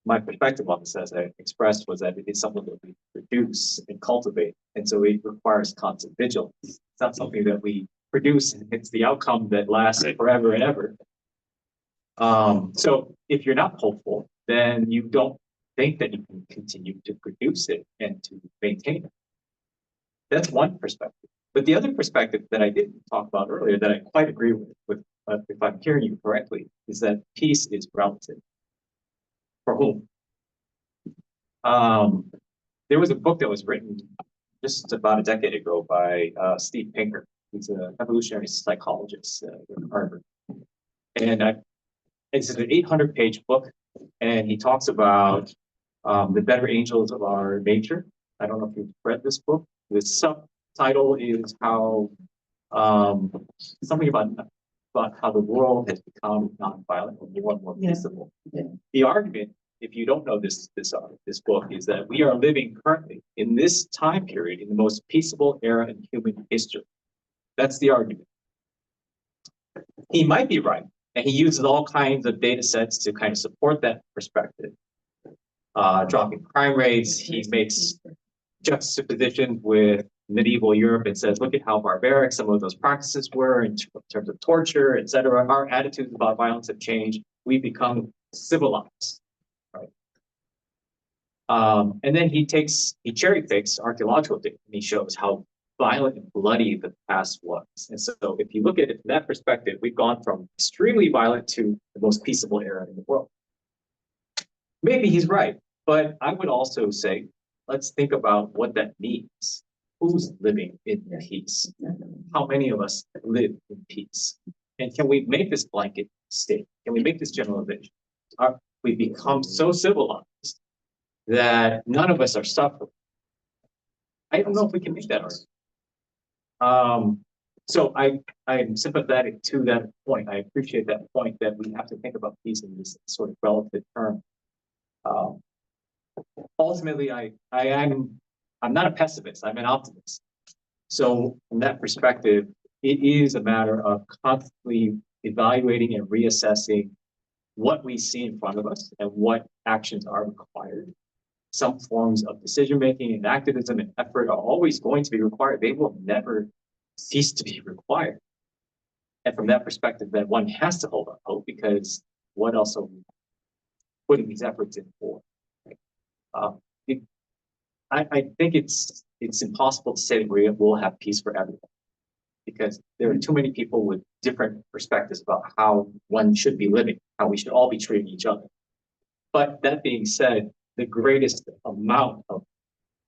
my perspective on this, as I expressed, was that it is something that we produce and cultivate. And so it requires constant vigilance. It's not something that we produce and it's the outcome that lasts forever and ever. So if you're not hopeful, then you don't think that you can continue to produce it and to maintain it. That's one perspective. But the other perspective that I didn't talk about earlier that I quite agree with if I'm hearing you correctly, is that peace is relative. For whom? There was a book that was written just about a decade ago by Steve Pinker. He's an evolutionary psychologist at Harvard. And it's an 800-page book, and he talks about the better angels of our nature. I don't know if you've read this book. The subtitle is how something about how the world has become non-violent and more peaceable. Yeah. The argument, if you don't know this book, is that we are living currently in this time period in the most peaceable era in human history. That's the argument. He might be right, and he uses all kinds of data sets to kind of support that perspective. Dropping crime rates, he makes juxtapositions with medieval Europe and says, look at how barbaric some of those practices were in terms of torture, et cetera. Our attitudes about violence have changed. We've become civilized, right? And then he cherry picks archaeological data, and he shows how violent and bloody the past was. And so if you look at it from that perspective, we've gone from extremely violent to the most peaceable era in the world. Maybe he's right, but I would also say, let's think about what that means. Who's living in peace? How many of us live in peace? And can we make this blanket statement? Can we make this generalization? We become so civilized that none of us are suffering. I don't know if we can make that argument. So I'm sympathetic to that point. I appreciate that point that we have to think about peace in this sort of relative term. Ultimately, I'm not a pessimist, I'm an optimist. So from that perspective, it is a matter of constantly evaluating and reassessing what we see in front of us and what actions are required. Some forms of decision-making and activism and effort are always going to be required. They will never cease to be required. And from that perspective, then one has to hold up hope, because what else are we putting these efforts in for? I think it's impossible to say that we will have peace for everyone, because there are too many people with different perspectives about how one should be living, how we should all be treating each other. But that being said, the greatest amount of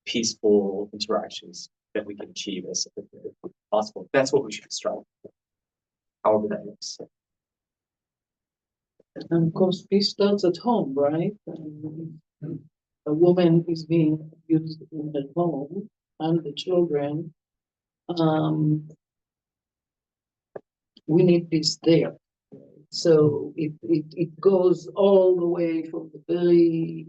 peaceful interactions that we can achieve as possible, that's what we should strive for, however that looks. And of course, peace starts at home, right? A woman is being abused in the home and the children. We need peace there. So it goes all the way from the very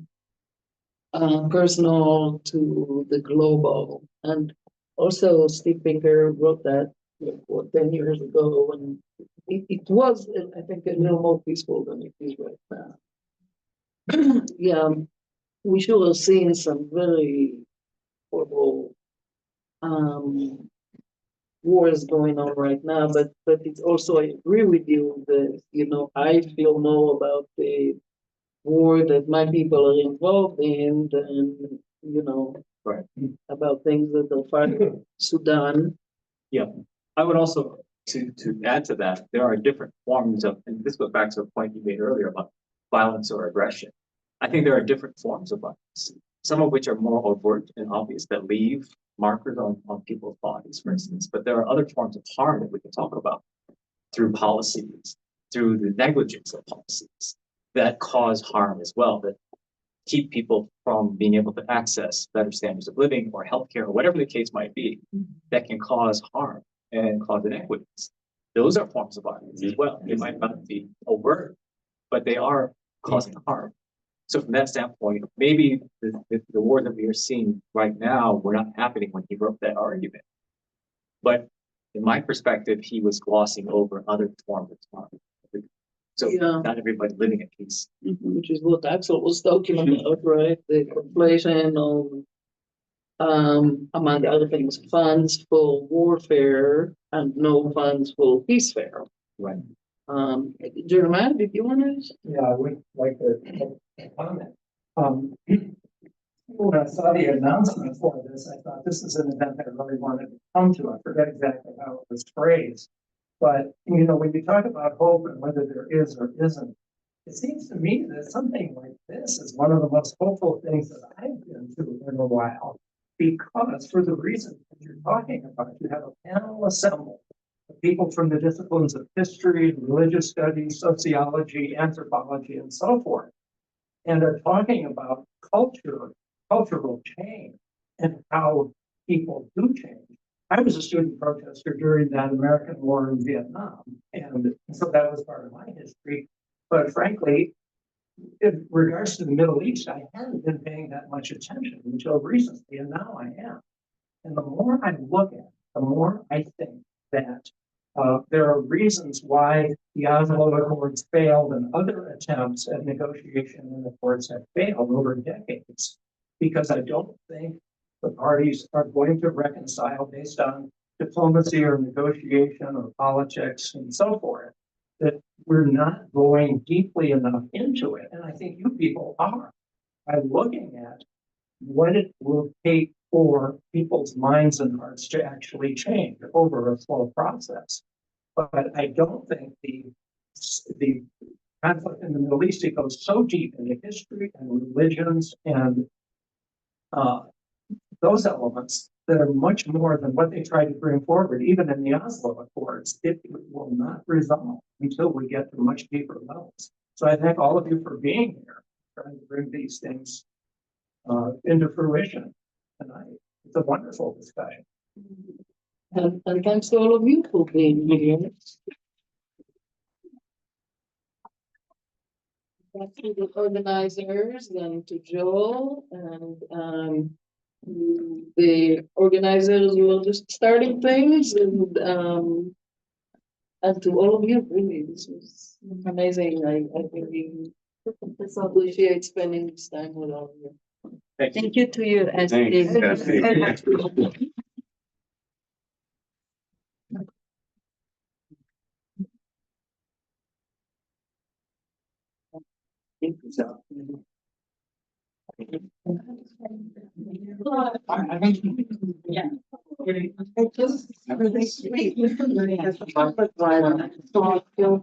personal to the global. And also Steve Pinker wrote that 10 years ago, and it was, I think, a little more peaceful than it is right now. Yeah, we should have seen some very horrible wars going on right now, but it's also, I agree with you that, you know, I feel more about the war that my people are involved in than, you know, Right. about things that are fighting Sudan. Yeah, I would also, to add to that, there are different forms of, and this goes back to a point you made earlier about violence or aggression. I think there are different forms of violence, some of which are more overt and obvious that leave markers on people's bodies, for instance. But there are other forms of harm that we can talk about through policies, through the negligence of policies that cause harm as well, that keep people from being able to access better standards of living or healthcare or whatever the case might be, that can cause harm and cause inequities. Those are forms of violence as well. They might not be overt, but they are causing harm. So from that standpoint, maybe the war that we are seeing right now were not happening when he wrote that argument. But in my perspective, he was glossing over other forms of harm. So Yeah. not everybody living at peace. Which is what Axel was talking about, right? The conflation of, among other things, funds for warfare and no funds for peacefare. Right. Jeremiah, did you want to? Yeah, I would like to comment. When I saw the announcement for this, I thought this is an event I really wanted to come to. I forget exactly how it was phrased. But, you know, when you talk about hope and whether there is or isn't, it seems to me that something like this is one of the most hopeful things that I've been through in a while. Because for the reason that you're talking about, you have a panel assembled of people from the disciplines of history, religious studies, sociology, anthropology, and so forth, and are talking about cultural change and how people do change. I was a student protester during that American war in Vietnam, and so that was part of my history. But frankly, in regards to the Middle East, I hadn't been paying that much attention until recently, and now I am. And the more I look at it, the more I think that there are reasons why the Oslo Accords failed and other attempts at negotiation in the courts have failed over decades, because I don't think the parties are going to reconcile based on diplomacy or negotiation or politics and so forth, that we're not going deeply enough into it. And I think you people are, by looking at what it will take for people's minds and hearts to actually change over a slow process. But I don't think the conflict in the Middle East, it goes so deep into history and religions and those elements that are much more than what they try to bring forward, even in the Oslo Accords. It will not resolve until we get to much deeper levels. So I thank all of you for being here, trying to bring these things into fruition tonight. It's a wonderful discussion. And thanks to all of you for being here. Thank to the organizers and to Joel and the organizers who are just starting things and to all of you, really, this was amazing. I really appreciate spending this time with all of you. Thank you to you, Thanks, Esty. Yeah. It's just really sweet. It's a public one, so I feel